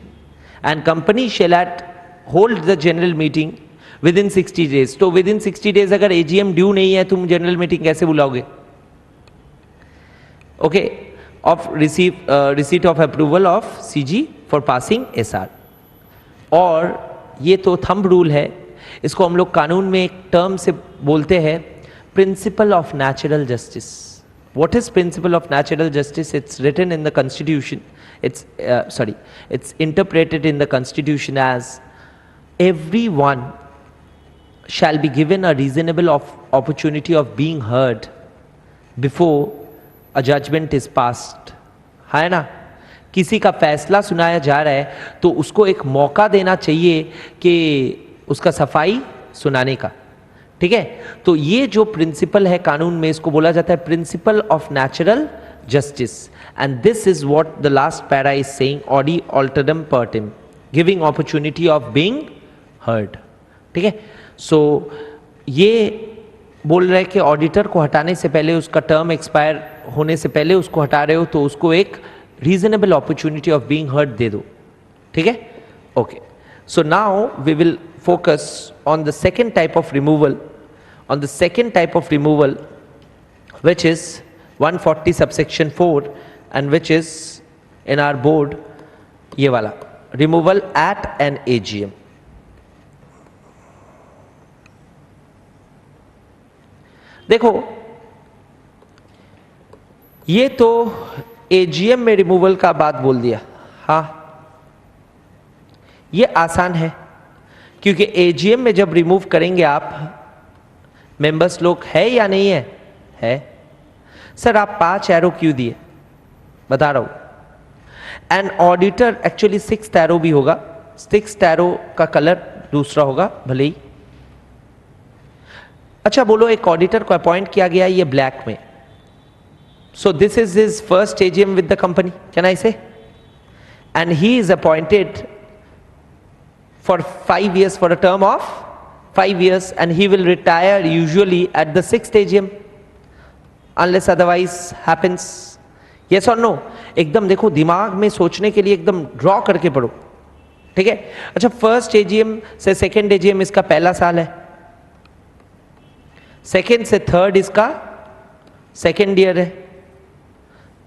and company shall at hold the general meeting within 60 days. तो विद इन 60 days अगर AGM due नहीं है तुम जनरल मीटिंग कैसे बुलाओगे? Okay, of receipt of approval of CG for passing SR. और ये तो thumb rule है, इसको हम लोग कानून में एक टर्म से बोलते हैं principal of natural justice. What is principle of natural justice? It's written in the constitution. It's interpreted in the constitution as everyone shall be given a reasonable opportunity of being heard before a judgment is passed. है ना? किसी का फैसला सुनाया जा रहा है तो उसको एक मौका देना चाहिए कि उसका सफाई सुनाने का. ठीक है, तो ये जो प्रिंसिपल है कानून में इसको बोला जाता है principle of natural justice. And this is what the last para is saying, ऑडी ऑल्टरम पर्टिम, giving opportunity of being heard. ठीक है, सो ये बोल रहे हैं कि ऑडिटर को हटाने से पहले, उसका टर्म एक्सपायर होने से पहले उसको हटा रहे हो तो उसको एक reasonable opportunity of being heard दे दो. ठीक है, okay. So now we will focus on the second type of removal, which is 140 subsection 4 and which is in our board ये वाला removal at an AGM. देखो ये तो AGM में रिमूवल का बात बोल दिया. हाँ, ये आसान है क्योंकि एजीएम में जब रिमूव करेंगे आप, मेंबर्स लोग है या नहीं है? है. सर आप 5 एरो क्यों दिए? बता रहा हूं. And auditor actually 6th arrow भी होगा, 6th एरो का कलर दूसरा होगा भले ही. अच्छा बोलो, एक ऑडिटर को अपॉइंट किया गया ये ब्लैक में, so this is his first AGM with the company, can I say? And he is appointed for 5 years, for a term of 5 years, and he will retire usually at the 6th AGM unless otherwise happens. Yes or no? एकदम देखो, दिमाग में सोचने के लिए एकदम draw करके पढ़ो. ठीक है, अच्छा फर्स्ट एजीएम से सेकेंड एजीएम इसका पहला साल है, सेकेंड से थर्ड इसका सेकेंड ईयर है,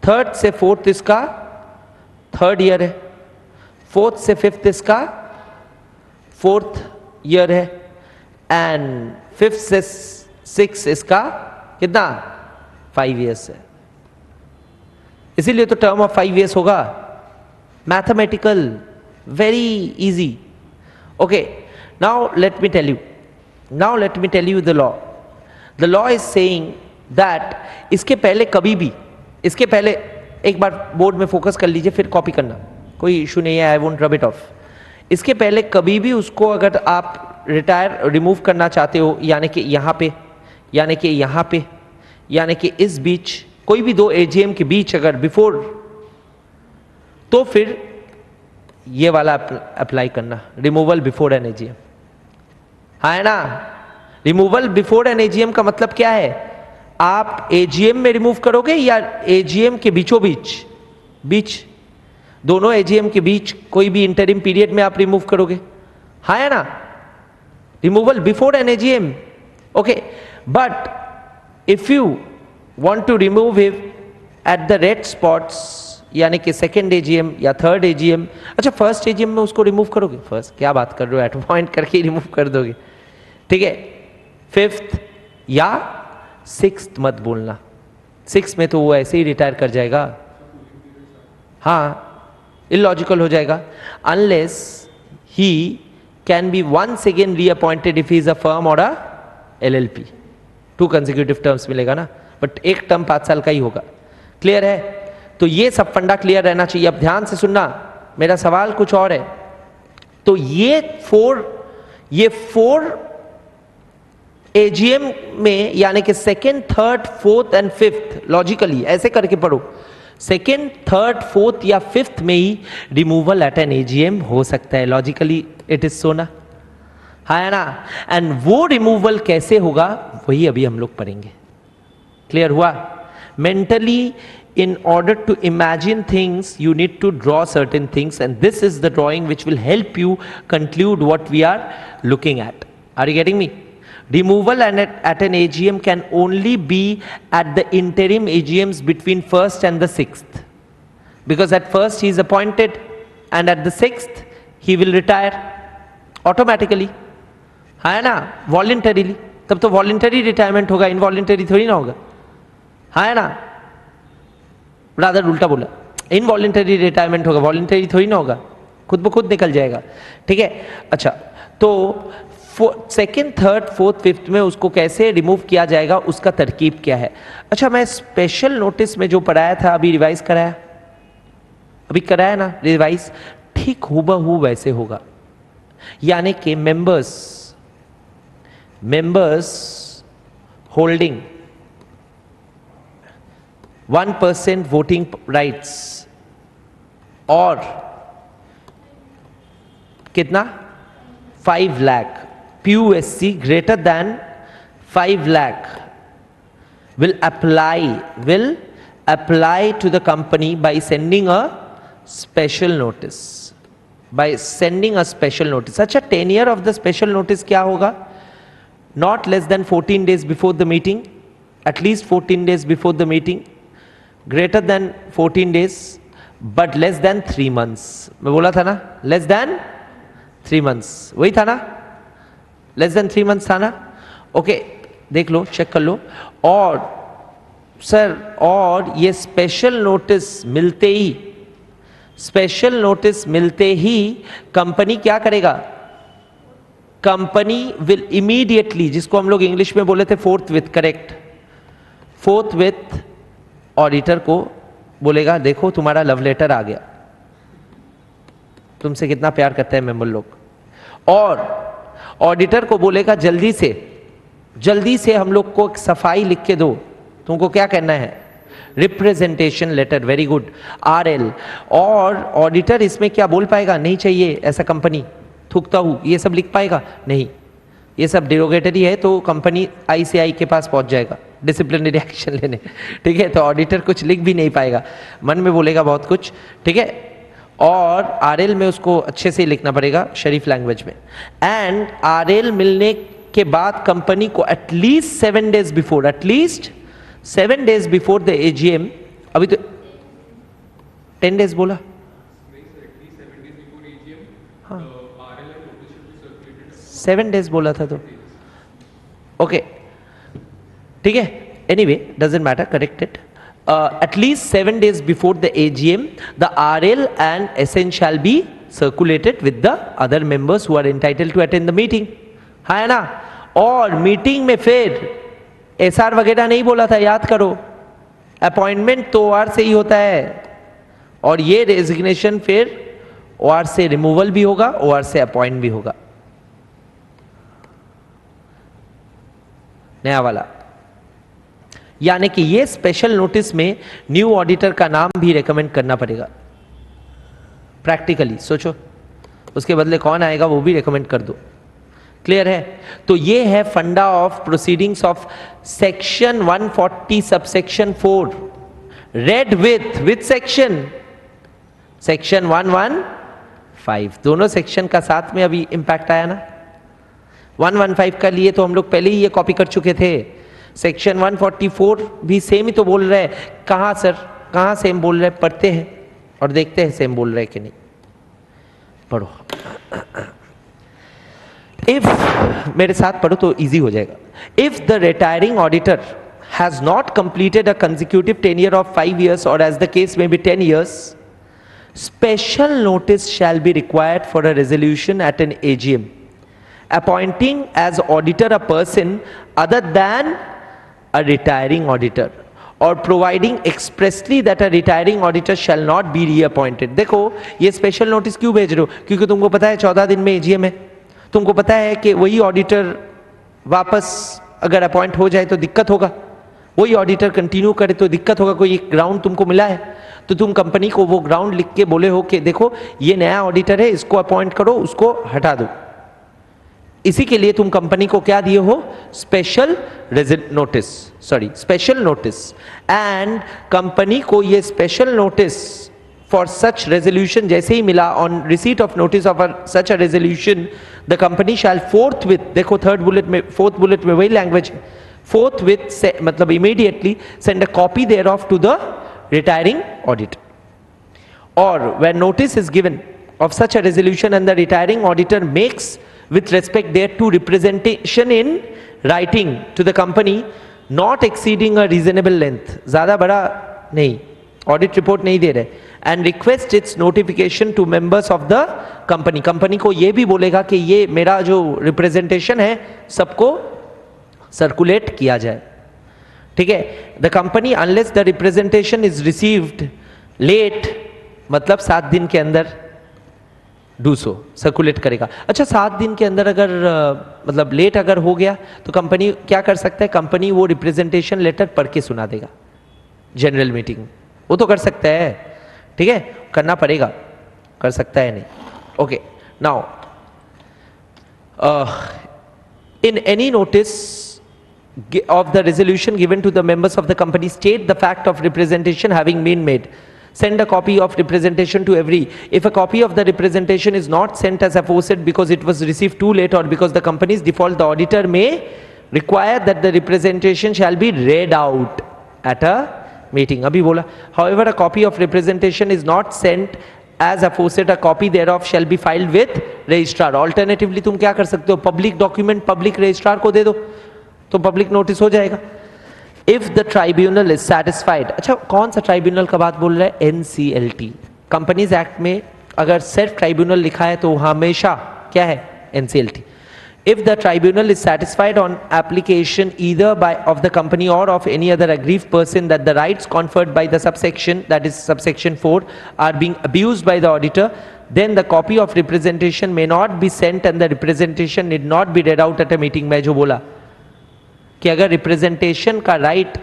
थर्ड से फोर्थ इसका थर्ड ईयर है, फोर्थ से फिफ्थ इसका फोर्थ ईयर है, एंड फिफ्थ से सिक्स इसका कितना 5 years है, इसीलिए तो टर्म ऑफ 5 years होगा. Mathematical, very easy. Okay, now let me tell you the law. The law is saying that इसके पहले कभी भी, इसके पहले एक बार बोर्ड में फोकस कर लीजिए, फिर कॉपी करना, कोई इशू नहीं है, I won't rub it of. इसके पहले कभी भी उसको अगर आप रिमूव करना चाहते हो, यानी कि यहाँ पे, यानी कि यहाँ पे, यानी कि इस बीच, कोई भी दो एजीएम के बीच अगर बिफोर, तो फिर ये वाला अप्लाई करना, रिमूवल बिफोर एन एजीएम. हाँ है ना? रिमूवल बिफोर एन एजीएम का मतलब क्या है? आप एजीएम में रिमूव करोगे या एजीएम के बीचों बीच, दोनों एजीएम के बीच कोई भी इंटरिम पीरियड में आप रिमूव करोगे. हाँ है ना? Removal before an AGM. Okay, but if you want to remove him at the red spots, यानी कि सेकेंड एजीएम या थर्ड एजीएम, अच्छा फर्स्ट एजीएम में उसको रिमूव करोगे? फर्स्ट क्या बात कर रहे हो, एट पॉइंट करके रिमूव कर दोगे. ठीक है, फिफ्थ या सिक्स्थ मत बोलना, सिक्स में तो वो ऐसे ही रिटायर कर जाएगा. हाँ, इलॉजिकल हो जाएगा. Unless he can be once again reappointed if he is a firm और अ एलएलपी. 2 कंसेक्यूटिव टर्म्स मिलेगा ना, बट एक टर्म 5 साल का ही होगा. क्लियर है? तो ये सब फंडा क्लियर रहना चाहिए. अब ध्यान से सुनना, मेरा सवाल कुछ और है. तो ये फोर एजीएम में, यानी कि second, third, fourth and fifth, logically ऐसे करके पढ़ो, सेकेंड, थर्ड, फोर्थ या फिफ्थ में ही रिमूवल एट एन एजीएम हो सकता है. लॉजिकली इट इज सो ना. है ना? एंड वो रिमूवल कैसे होगा वही अभी हम लोग पढ़ेंगे. क्लियर हुआ? Mentally, in order to imagine things, you need to draw certain things, and this is the drawing which will help you conclude what we are looking at. Are you getting me? Removal at an AGM can only be at the interim AGMs between 1st and the 6th, because at first he is appointed and at the 6th he will retire automatically. है ना? Voluntarily. तब तो voluntary retirement होगा, involuntary थोड़ी ना होगा. है ना? रादर उल्टा बोला, इनवॉलेंटरी रिटायरमेंट होगा, वॉलेंटरी थोड़ी ना होगा, खुद ब खुद निकल जाएगा. ठीक है, अच्छा, तो सेकेंड, थर्ड, फोर्थ, फिफ्थ में उसको कैसे रिमूव किया जाएगा, उसका तरकीब क्या है. अच्छा, मैं स्पेशल नोटिस में जो पढ़ाया था, अभी रिवाइज कराया, अभी कराया ना रिवाइज, ठीक हूबहू वैसे होगा. यानी कि मेंबर्स होल्डिंग 1% voting rights और कितना 5 lakh, PUSC greater than 5 lakh will apply to the company by sending a special notice. अच्छा, tenure of the special notice क्या होगा? Not less than 14 days before the meeting, at least 14 days before the meeting, greater than 14 days but less than 3 months. मैं बोला था ना, less than 3 months, वही था ना, less than 3 months था ना. ओके, देख लो, चेक कर लो. और सर, और ये स्पेशल नोटिस मिलते ही कंपनी क्या करेगा? कंपनी विल इमीडिएटली, जिसको हम लोग इंग्लिश में बोले थे fourth with, correct, fourth with auditor को बोलेगा, देखो तुम्हारा लव लेटर आ गया, तुमसे कितना प्यार करते हैं मेंबर लोग. और ऑडिटर को बोलेगा, जल्दी से हम लोग को एक सफाई लिख के दो. तुमको क्या करना है? Representation letter. Very good, RL. और ऑडिटर इसमें क्या बोल पाएगा? नहीं चाहिए ऐसा, कंपनी थूकता हूं, ये सब लिख पाएगा? नहीं, ये सब डिरोगेटरी है, तो कंपनी ICI के पास पहुंच जाएगा डिसिप्लिनरी एक्शन लेने. ठीक है, तो ऑडिटर कुछ लिख भी नहीं पाएगा, मन में बोलेगा बहुत कुछ. ठीक है, और RL में उसको अच्छे से लिखना पड़ेगा, शरीफ लैंग्वेज में. एंड RL मिलने के बाद कंपनी को at least 7 days before the AGM, अभी तो 10 days बोला, हाँ 7 days बोला था तो. ओके, ठीक है, Anyway, doesn't matter, correct it. At least 7 days before the AGM, the RL and SN shall be circulated with the other members who are entitled to attend the meeting. है ना? और meeting में फिर SR वगैरह नहीं बोला था, याद करो. अपॉइंटमेंट तो OR से ही होता है, और ये रेजिग्नेशन फिर OR से रिमूवल भी होगा, OR से अपॉइंट भी होगा. नया वाला, यानी कि ये स्पेशल नोटिस में न्यू ऑडिटर का नाम भी रेकमेंड करना पड़ेगा. प्रैक्टिकली सोचो, उसके बदले कौन आएगा वो भी रेकमेंड कर दो. क्लियर है? तो ये है फंडा of proceedings of section 140 subsection 4. Red with section 115. दोनों सेक्शन का साथ में अभी इंपैक्ट आया ना. 115 का लिए तो हम लोग पहले ही ये कॉपी कर चुके थे. सेक्शन 144 भी सेम ही तो बोल रहे हैं. कहाँ सर, कहाँ सेम बोल रहे हैं? पढ़ते हैं और देखते हैं सेम बोल रहे हैं कि नहीं. पढ़ो. इफ, मेरे साथ पढ़ो तो इजी हो जाएगा. If the retiring auditor has not completed a consecutive tenure of 5 years और एज द केस में B 10 years, special notice shall be required for a resolution at an AGM appointing as auditor a person other than a retiring auditor or providing expressly that a retiring auditor shall not be reappointed. देखो ये special notice क्यों भेज रहे हो? क्योंकि तुमको पता है 14 दिन में AGM है. तुमको पता है कि वही ऑडिटर वापस अगर अपॉइंट हो जाए तो दिक्कत होगा, वही ऑडिटर कंटिन्यू करे तो दिक्कत होगा. कोई एक ग्राउंड तुमको मिला है तो तुम कंपनी को वो ग्राउंड लिख के बोले हो कि देखो ये नया ऑडिटर है, इसको अपॉइंट करो, उसको हटा दो. इसी के लिए तुम कंपनी को क्या दिए हो? Special notice, special notice. And company को ये special notice for such resolution जैसे ही मिला, on receipt of notice of such a resolution, the company shall fourth, देखो थर्ड बुलेट में, फोर्थ बुलेट में वही लैंग्वेज है. forthwith मतलब immediately send a copy thereof to the retiring auditor. Or when notice is given of such a resolution and the retiring auditor makes with respect thereto representation in writing to the company not exceeding a reasonable length, ज़्यादा बड़ा नहीं, audit report नहीं दे रहे, and request its notification to members of the company. Company को ये भी बोलेगा कि ये मेरा जो रिप्रेजेंटेशन है सबको सर्कुलेट किया जाए. ठीक है? The company unless the representation is received late, मतलब 7 दिन के अंदर डू सो, सर्कुलेट करेगा. अच्छा, 7 दिन के अंदर अगर मतलब लेट अगर हो गया तो कंपनी क्या कर सकता है? कंपनी वो रिप्रेजेंटेशन लेटर पढ़ के सुना देगा जनरल मीटिंग. वो तो कर सकता है. ठीक है? करना पड़ेगा, कर सकता है नहीं. Okay, now in any notice of the resolution given to the members of the company state the fact of representation having been made. Send a copy of representation to every. If a copy of the representation is not sent as aforesaid because it was received too late or because the company's default, the auditor may require that the representation shall be read out at a meeting. Abhi bola. However, a copy of representation is not sent as aforesaid, a copy thereof shall be filed with registrar. Alternatively, तुम क्या कर सकते हो? Public document public registrar को दे दो तो public notice हो जाएगा. If the tribunal is satisfied. अच्छा, कौन सा ट्राइब्यूनल का बात बोल रहा है? NCLT. कंपनीज एक्ट में अगर सिर्फ ट्राइब्यूनल लिखा है तो हमेशा क्या है? NCLT. If the tribunal is satisfied on application either of the company or of any other aggrieved person that the rights conferred by the subsection, that is subsection 4, are being abused by the auditor, then the copy of representation may not be sent and the representation need not be read out at a meeting. मैं जो बोला कि अगर representation का right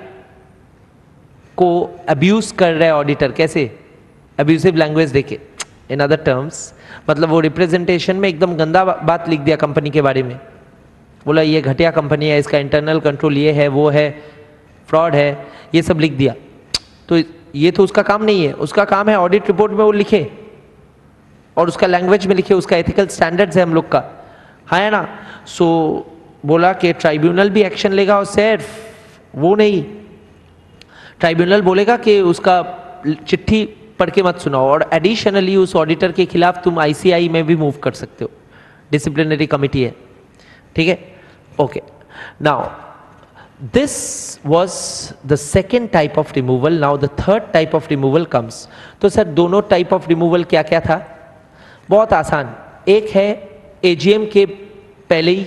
को abuse कर रहा है ऑडिटर, कैसे? अब्यूसिव लैंग्वेज देके, इन अदर टर्म्स मतलब वो रिप्रेजेंटेशन में एकदम गंदा बात लिख दिया कंपनी के बारे में, बोला ये घटिया कंपनी है, इसका इंटरनल कंट्रोल ये है, वो है, फ्रॉड है, ये सब लिख दिया. तो ये तो उसका काम नहीं है. उसका काम है ऑडिट रिपोर्ट में वो लिखे और उसका लैंग्वेज में लिखे, उसका एथिकल स्टैंडर्ड्स है हम लोग का, है ना. सो बोला कि ट्राइब्यूनल भी एक्शन लेगा और सिर्फ वो नहीं, ट्राइब्यूनल बोलेगा कि उसका चिट्ठी पढ़ के मत सुनाओ और एडिशनली उस ऑडिटर के खिलाफ तुम ICI में भी मूव कर सकते हो, डिसिप्लिनरी कमिटी है. ठीक है? Okay, now This was the second type of removal. Now the third type of removal comes. तो सर दोनों टाइप ऑफ रिमूवल क्या क्या था? बहुत आसान. एक है एजीएम के पहले ही.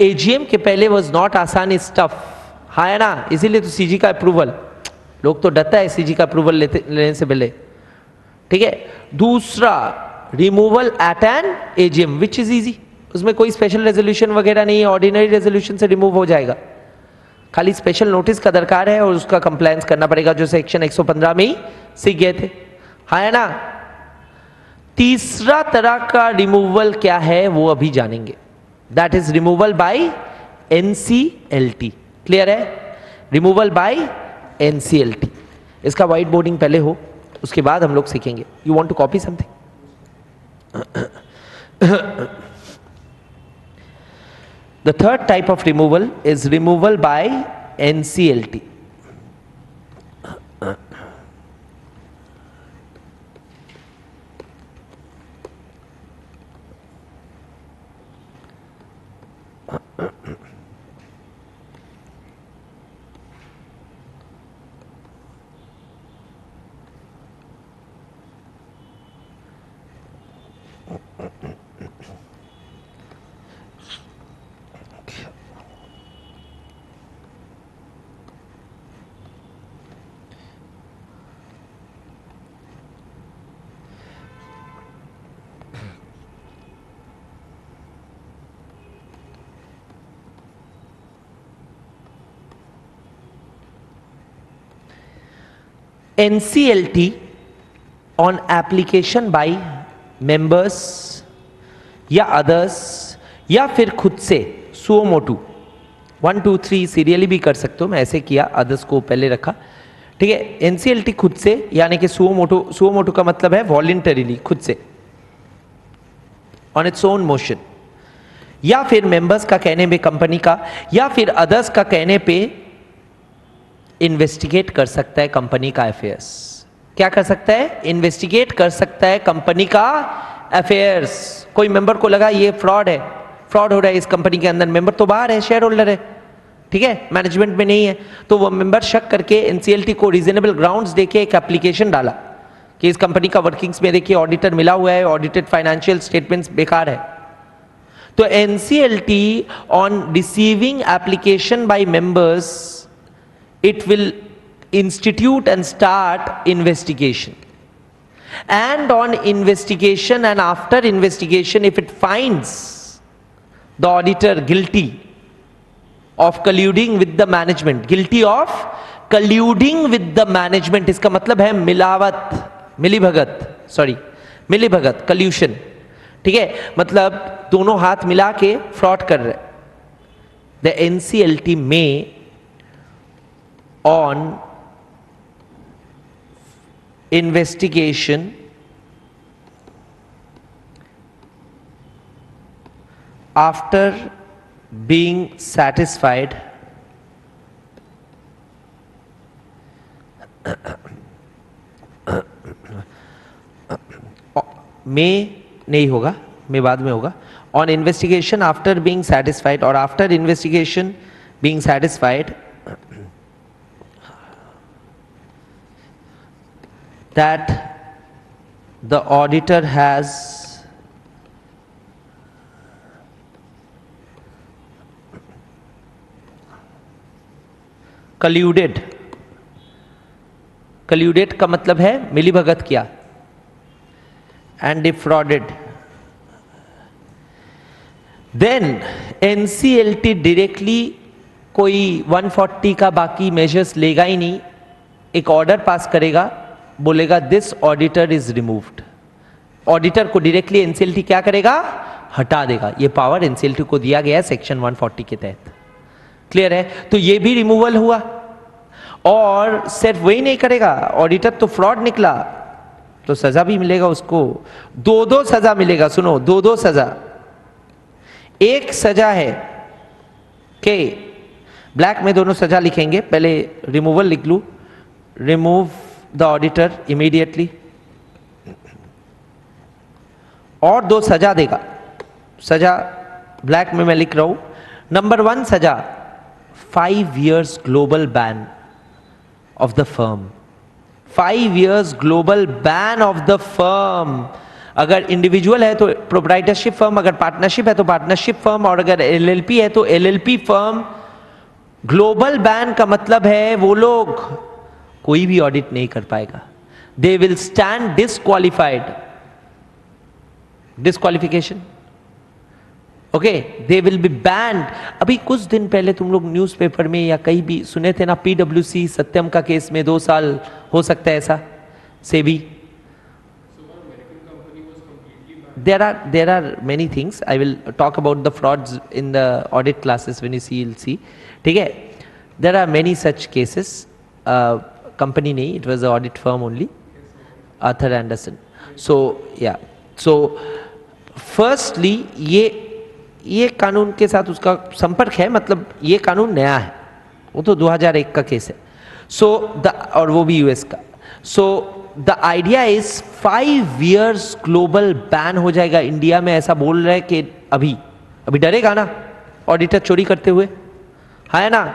एजीएम के पहले वॉज नॉट आसान, इज टफ. हाँ है ना, इसीलिए तो सीजी का अप्रूवल, लोग तो डरता है सीजी का अप्रूवल लेने से पहले. ठीक है. दूसरा removal at an AGM which is easy. उसमें कोई स्पेशल रेजोल्यूशन वगैरह नहीं है, ऑर्डिनरी रेजोल्यूशन से रिमूव हो जाएगा. खाली स्पेशल नोटिस का दरकार है और उसका कंप्लायंस करना पड़ेगा, जो सेक्शन 115 में ही सीख गए थे. हाँ है ना. तीसरा तरह का रिमूवल क्या है वो अभी जानेंगे. That is removal by NCLT. Clear है? Removal by NCLT. इसका व्हाइट बोर्डिंग पहले हो, उसके बाद हम लोग सीखेंगे. You want to copy something? The third type of removal is removal by NCLT. NCLT on application by members या others या फिर खुद से suo motu 1 2 3 सीरियली भी कर सकते हो. मैं ऐसे किया, others को पहले रखा. ठीक है. NCLT खुद से यानी कि suo motu का मतलब है वॉलंटरीली, खुद से, on its own motion, या फिर मेंबर्स का कहने में कंपनी का, या फिर अदर्स का कहने पे इन्वेस्टिगेट कर सकता है कंपनी का अफेयर्स. क्या कर सकता है? इन्वेस्टिगेट कर सकता है कंपनी का अफेयर्स. कोई मेंबर को लगा ये फ्रॉड है, फ्रॉड हो रहा है इस कंपनी के अंदर, मेंबर तो बाहर है, शेयर होल्डर है, ठीक है, मैनेजमेंट में नहीं है, तो वो मेंबर शक करके एनसीएलटी को रीजनेबल ग्राउंड्स देके एक एप्लीकेशन डाला कि इस कंपनी का वर्किंग्स में देखिए ऑडिटर मिला हुआ है, ऑडिटेड फाइनेंशियल स्टेटमेंट्स बेकार है. तो NCLT on receiving application by members, it will institute and start investigation, and on investigation and after investigation, if it finds the auditor guilty of colluding with the management, guilty of colluding with the management, इसका मतलब है मिलावट, मिलीभगत, sorry मिलीभगत, collusion. ठीक है, मतलब दोनों हाथ मिला के फ्रॉड कर रहे. the NCLT may on investigation after being satisfied में नहीं होगा, में बाद में होगा. on investigation after being satisfied or after investigation being satisfied that the auditor has colluded. colluded का मतलब है मिलीभगत किया, and defrauded, then NCLT directly कोई 140 का बाकी मेजर्स लेगा ही नहीं, एक ऑर्डर पास करेगा, बोलेगा this auditor is removed. Auditor को डायरेक्टली एनसीएलटी क्या करेगा? हटा देगा. ये पावर एनसीएलटी को दिया गया है सेक्शन 140 के तहत. क्लियर है? तो ये भी रिमूवल हुआ. और सिर्फ वही नहीं करेगा, ऑडिटर तो फ्रॉड निकला तो सजा भी मिलेगा उसको. दो सजा मिलेगा. सुनो, दो सजा. एक सजा है कि ब्लैक में दोनों सजा लिखेंगे, पहले रिमूवल लिख लू, रिमूव द ऑडिटर इमीडिएटली, और 2 सजा देगा. सजा ब्लैक में मैं लिख रहा हूं. नंबर 1 सजा, 5 years global ban of the firm. 5 years global ban of the firm. अगर इंडिविजुअल है तो प्रोप्राइटरशिप फर्म, अगर पार्टनरशिप है तो पार्टनरशिप फर्म, और अगर एलएलपी है तो एलएलपी फर्म. ग्लोबल बैन का मतलब है वो लोग कोई भी ऑडिट नहीं कर पाएगा. They will stand disqualified. Disqualification. Okay, they will be band. अभी कुछ दिन पहले तुम लोग न्यूज़पेपर में या कहीं भी सुने थे ना, पीडब्ल्यूसी सत्यम का केस में 2 साल हो सकता है ऐसा. SEBI. There are many things. I will talk about the frauds in the audit classes when you see, you'll see. ठीक है. There are many such cases. Company नहीं, it was an audit firm only. Arthur Andersen. So yeah. So firstly ये कानून के साथ उसका संपर्क है, मतलब ये कानून नया है, वो तो 2001 का केस है. सो और वो भी यूएस का. सो the idea is 5 years global ban हो जाएगा इंडिया में, ऐसा बोल रहे हैं कि अभी डरेगा ना ऑडिटर चोरी करते हुए, है ना.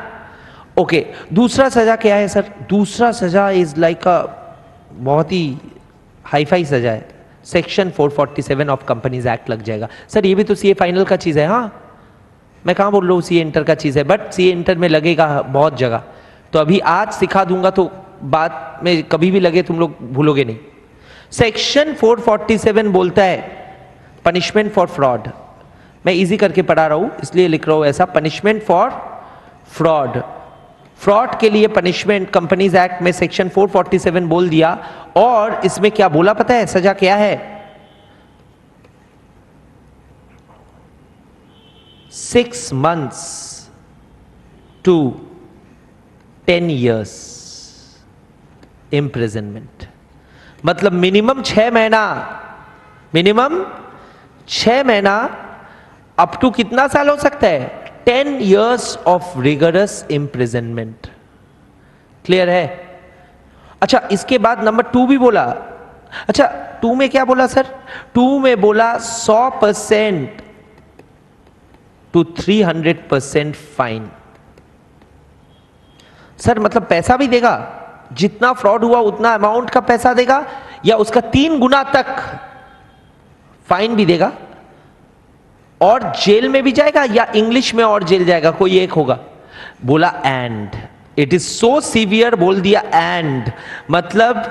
ओके, दूसरा सजा क्या है सर? दूसरा सजा इज लाइक अ बहुत ही हाईफाई सजा है. सेक्शन 447 ऑफ कंपनीज एक्ट लग जाएगा. सर ये भी तो सीए फाइनल का चीज़ है. हाँ, मैं कहाँ बोल रहा हूँ सीए इंटर का चीज़ है, बट सीए इंटर में लगेगा बहुत जगह. तो अभी आज सिखा दूंगा तो बाद में कभी भी लगे तुम लोग भूलोगे नहीं. सेक्शन 447 बोलता है पनिशमेंट फॉर फ्रॉड. मैं इजी करके पढ़ा रहा हूँ इसलिए लिख रहा हूँ ऐसा. Punishment for fraud. फ्रॉड के लिए पनिशमेंट कंपनीज एक्ट में सेक्शन 447 बोल दिया. और इसमें क्या बोला पता है सजा क्या है? 6 months to 10 years imprisonment. मतलब मिनिमम 6 महीना अप टू कितना साल हो सकता है? 10 years of rigorous imprisonment. Clear है? अच्छा, इसके बाद नंबर 2 भी बोला. अच्छा, 2 में क्या बोला सर? 2 में बोला 100% to 300% फाइन. सर मतलब पैसा भी देगा, जितना फ्रॉड हुआ उतना अमाउंट का पैसा देगा, या उसका 3 गुना तक फाइन भी देगा, और जेल में भी जाएगा, या इंग्लिश में और जेल जाएगा, कोई एक होगा. बोला and. It is so severe, बोल दिया एंड, मतलब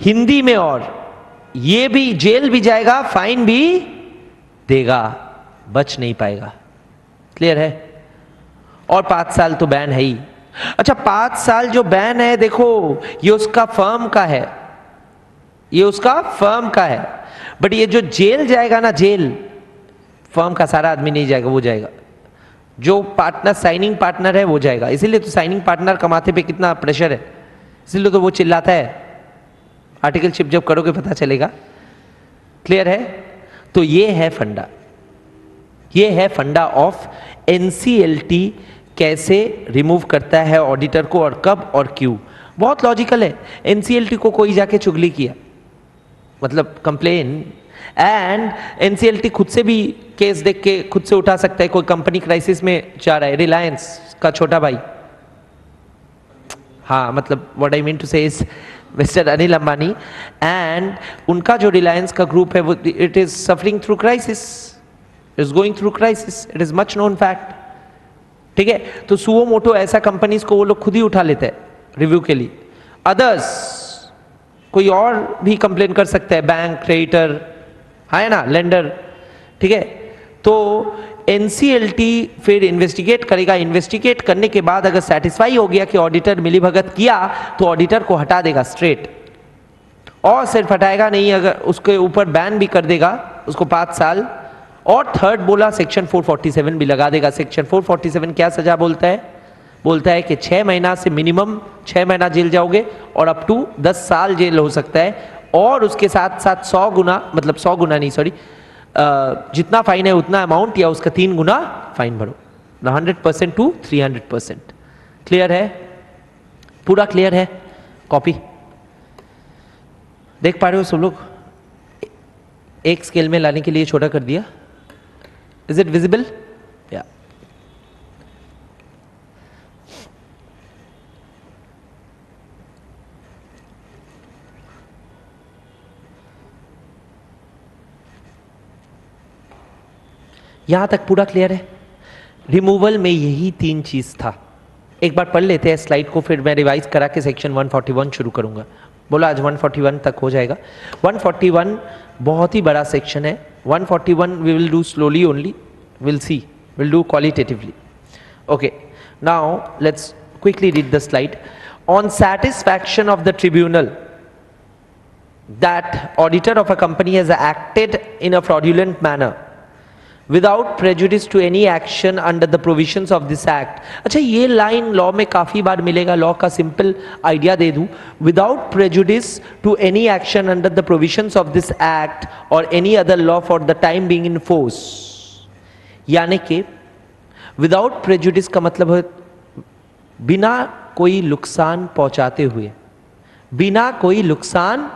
हिंदी में और ये भी जेल भी जाएगा, फाइन भी देगा, बच नहीं पाएगा. क्लियर है? और 5 साल तो बैन है ही. अच्छा, 5 साल जो बैन है, देखो ये उसका फर्म का है, ये उसका फर्म का है, बट ये जो जेल जाएगा ना, जेल फर्म का सारा आदमी नहीं जाएगा, वो जाएगा जो पार्टनर, साइनिंग पार्टनर है वो जाएगा. इसीलिए तो साइनिंग पार्टनर का माथे पे कितना प्रेशर है, इसीलिए तो वो चिल्लाता है. आर्टिकलशिप जब करोगे पता चलेगा. क्लियर है? तो ये है फंडा, ये है फंडा ऑफ एनसीएलटी. कैसे रिमूव करता है ऑडिटर को, और कब और क्यों. बहुत लॉजिकल है. एनसीएलटी को कोई जाके चुगली किया, मतलब कंप्लेन, एंड एनसीएलटी खुद से भी केस देख के खुद से उठा सकता है. कोई कंपनी क्राइसिस में जा रहा है, रिलायंस का छोटा भाई, हाँ मतलब व्हाट आई मीन टू से is mister Anil Ambani, and उनका जो रिलायंस का ग्रुप है वो it is suffering through crisis, is going through crisis. It is much known fact. ठीक है? तो सुओ मोटो ऐसा कंपनीज को वो लोग खुद ही उठा लेते हैं रिव्यू के लिए. अदर्स कोई और भी कंप्लेन कर सकता है, बैंक, क्रेडिटर, है ना, लेंडर. ठीक है? तो एनसीएलटी फिर इन्वेस्टिगेट करेगा. इन्वेस्टिगेट करने के बाद अगर सेटिस्फाई हो गया कि ऑडिटर मिलीभगत किया, तो ऑडिटर को हटा देगा स्ट्रेट. और सिर्फ हटाएगा नहीं, अगर उसके ऊपर बैन भी कर देगा उसको 5 साल. और थर्ड बोला सेक्शन 447 भी लगा देगा. सेक्शन 447 क्या सजा बोलता है? बोलता है कि 6 महीना से मिनिमम 6 महीना जेल जाओगे, और अप टू 10 साल जेल हो सकता है. और उसके साथ साथ 100 गुना, मतलब 100 गुना नहीं, सॉरी, जितना फाइन है उतना अमाउंट या उसका 3 गुना फाइन भरो. 100% to 300%. क्लियर है? पूरा क्लियर है? कॉपी देख पा रहे हो सब लोग? एक स्केल में लाने के लिए छोटा कर दिया. Is it visible? या यहां तक पूरा क्लियर है? रिमूवल में यही 3 चीज था। एक बार पढ़ लेते हैं स्लाइड को, फिर मैं रिवाइज करा के सेक्शन 141 शुरू करूंगा। बोला आज 141 तक हो जाएगा। 141 बहुत ही बड़ा सेक्शन है। 141 we will do slowly only, will see, will do qualitatively. Okay, now let's quickly read the slide. On satisfaction of the tribunal that auditor of a company has acted in a fraudulent manner without prejudice to any action under the provisions of this act। अच्छा, ये line law में काफी बार मिलेगा। Law का simple idea दे दूं, without prejudice to any action under the provisions of this act or any other law for the time being in force। यानी कि without prejudice का मतलब है बिना कोई नुकसान पहुंचाते हुए, बिना कोई नुकसान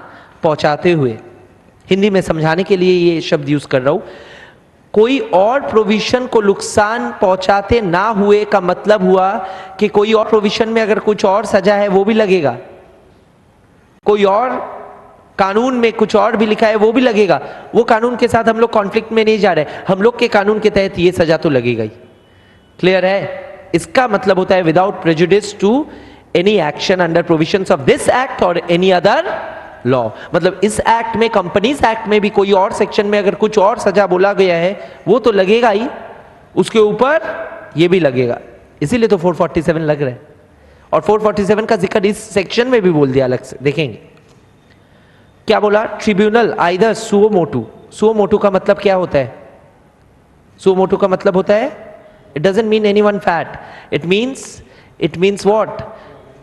पहुंचाते हुए। हिंदी में समझाने के लिए ये शब्द यूज कर रहा हूं। कोई और प्रोविजन को नुकसान पहुंचाते ना हुए का मतलब हुआ कि कोई और प्रोविजन में अगर कुछ और सजा है वो भी लगेगा, कोई और कानून में कुछ और भी लिखा है वो भी लगेगा। वो कानून के साथ हम लोग कॉन्फ्लिक्ट में नहीं जा रहे, हम लोग के कानून के तहत ये सजा तो लगेगा ही। क्लियर है? इसका मतलब होता है without prejudice to any action under provisions of this act और एनी अदर लॉ। मतलब इस एक्ट में, कंपनीज एक्ट में भी कोई और सेक्शन में अगर कुछ और सजा बोला गया है वो तो लगेगा ही, उसके ऊपर ये भी लगेगा। इसीलिए तो 447 लग रहा है। और 447 का जिक्र इस सेक्शन में भी बोल दिया अलग से, देखेंगे क्या बोला। Tribunal either suo motu. Suo motu का मतलब क्या होता है? सुओ मोटू का मतलब होता है, it doesn't mean anyone fat, it means what?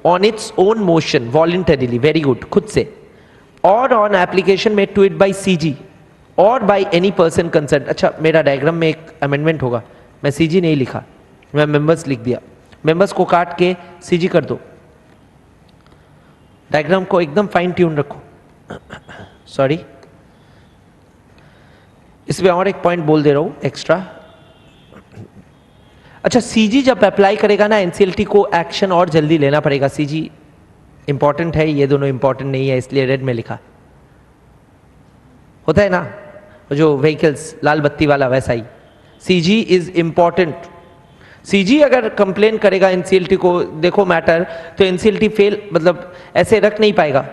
On its own motion, voluntarily, very good, खुद से, और on application made to it by CG और बाय एनी पर्सन कंसर्न। अच्छा, मेरा डायग्राम में एक अमेंडमेंट होगा, मैं सीजी नहीं लिखा, मैं मेंबर्स लिख दिया। मेंबर्स को काट के सीजी कर दो, डायग्राम को एकदम फाइन ट्यून रखो। सॉरी, इसमें और एक पॉइंट बोल दे रहा हूं एक्स्ट्रा। अच्छा, सीजी जब अप्लाई करेगा ना एनसीएलटी को एक्शन और जल्दी लेना पड़ेगा। सीजी इंपॉर्टेंट है, ये दोनों इंपॉर्टेंट नहीं है, इसलिए रेड में लिखा। होता है ना जो व्हीकल्स लाल बत्ती वाला, वैसा ही सीजी इज इंपॉर्टेंट। सीजी अगर कंप्लेन करेगा एनसीएलटी को, देखो मैटर, तो एनसीएलटी फेल, मतलब ऐसे रख नहीं पाएगा,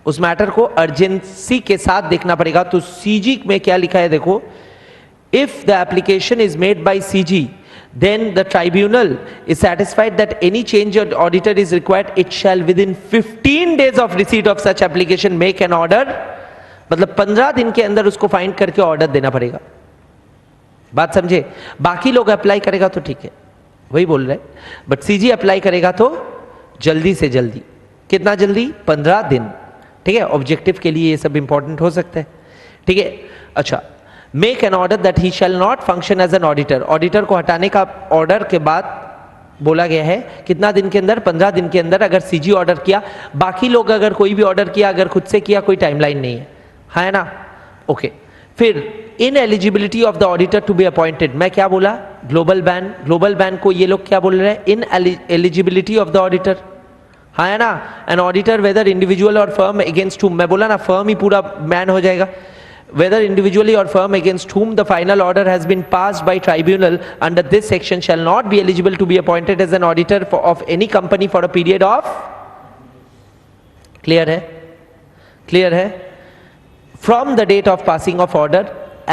उस मैटर को अर्जेंसी के साथ देखना पड़ेगा। तो सीजी में क्या लिखा है देखो, if the application is made by CG then the tribunal is satisfied that any change or auditor is required, it shall within 15 days of receipt of such application make an order। मतलब 15 दिन के अंदर उसको find करके order देना पड़ेगा। बात समझे? बाकी लोग अप्लाई करेगा तो ठीक है, वही बोल रहे, बट सीजी अप्लाई करेगा तो जल्दी से जल्दी। कितना जल्दी? 15 दिन। ठीक है, ऑब्जेक्टिव के लिए ये सब इंपॉर्टेंट हो सकता है। ठीक है, अच्छा, make an order that he shall not function as an auditor. Auditor को हटाने का ऑर्डर के बाद बोला गया है कितना दिन के अंदर? 15 दिन के अंदर। अगर सीजी ऑर्डर किया, बाकी लोग अगर कोई भी ऑर्डर किया, अगर खुद से किया, कोई टाइमलाइन नहीं है ना? ओके, फिर ineligibility of the auditor to be appointed. मैं क्या बोला? Global ban. ग्लोबल बैन को ये लोग क्या बोल रहे हैं? इन एलिजिबिलिटी ऑफ द ऑडिटर, हाँ है ना? एन ऑडिटर वेदर इंडिविजुअल और फर्म अगेंस्ट हुम, मैं बोला ना फर्म ही पूरा बैन हो जाएगा। Whether individually or firm against whom the final order has been passed by tribunal under this section shall not be eligible to be appointed as an auditor of any company for a period of, clear है? Clear है? From the date of passing of order,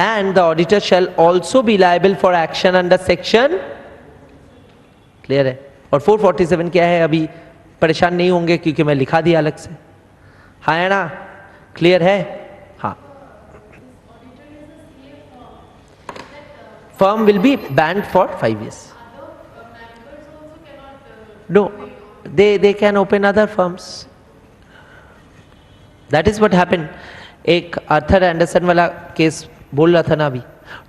and the auditor shall also be liable for action under section, clear है? और 447 क्या है? अभी परेशान नहीं होंगे क्योंकि मैं लिखा दिया अलग से, हाँ है ना? क्लियर है? हाँ, firm will be banned for 5 years. No, they can open other firms. That is what happened. एक आर्थर एंडरसन वाला केस बोल रहा था ना अभी,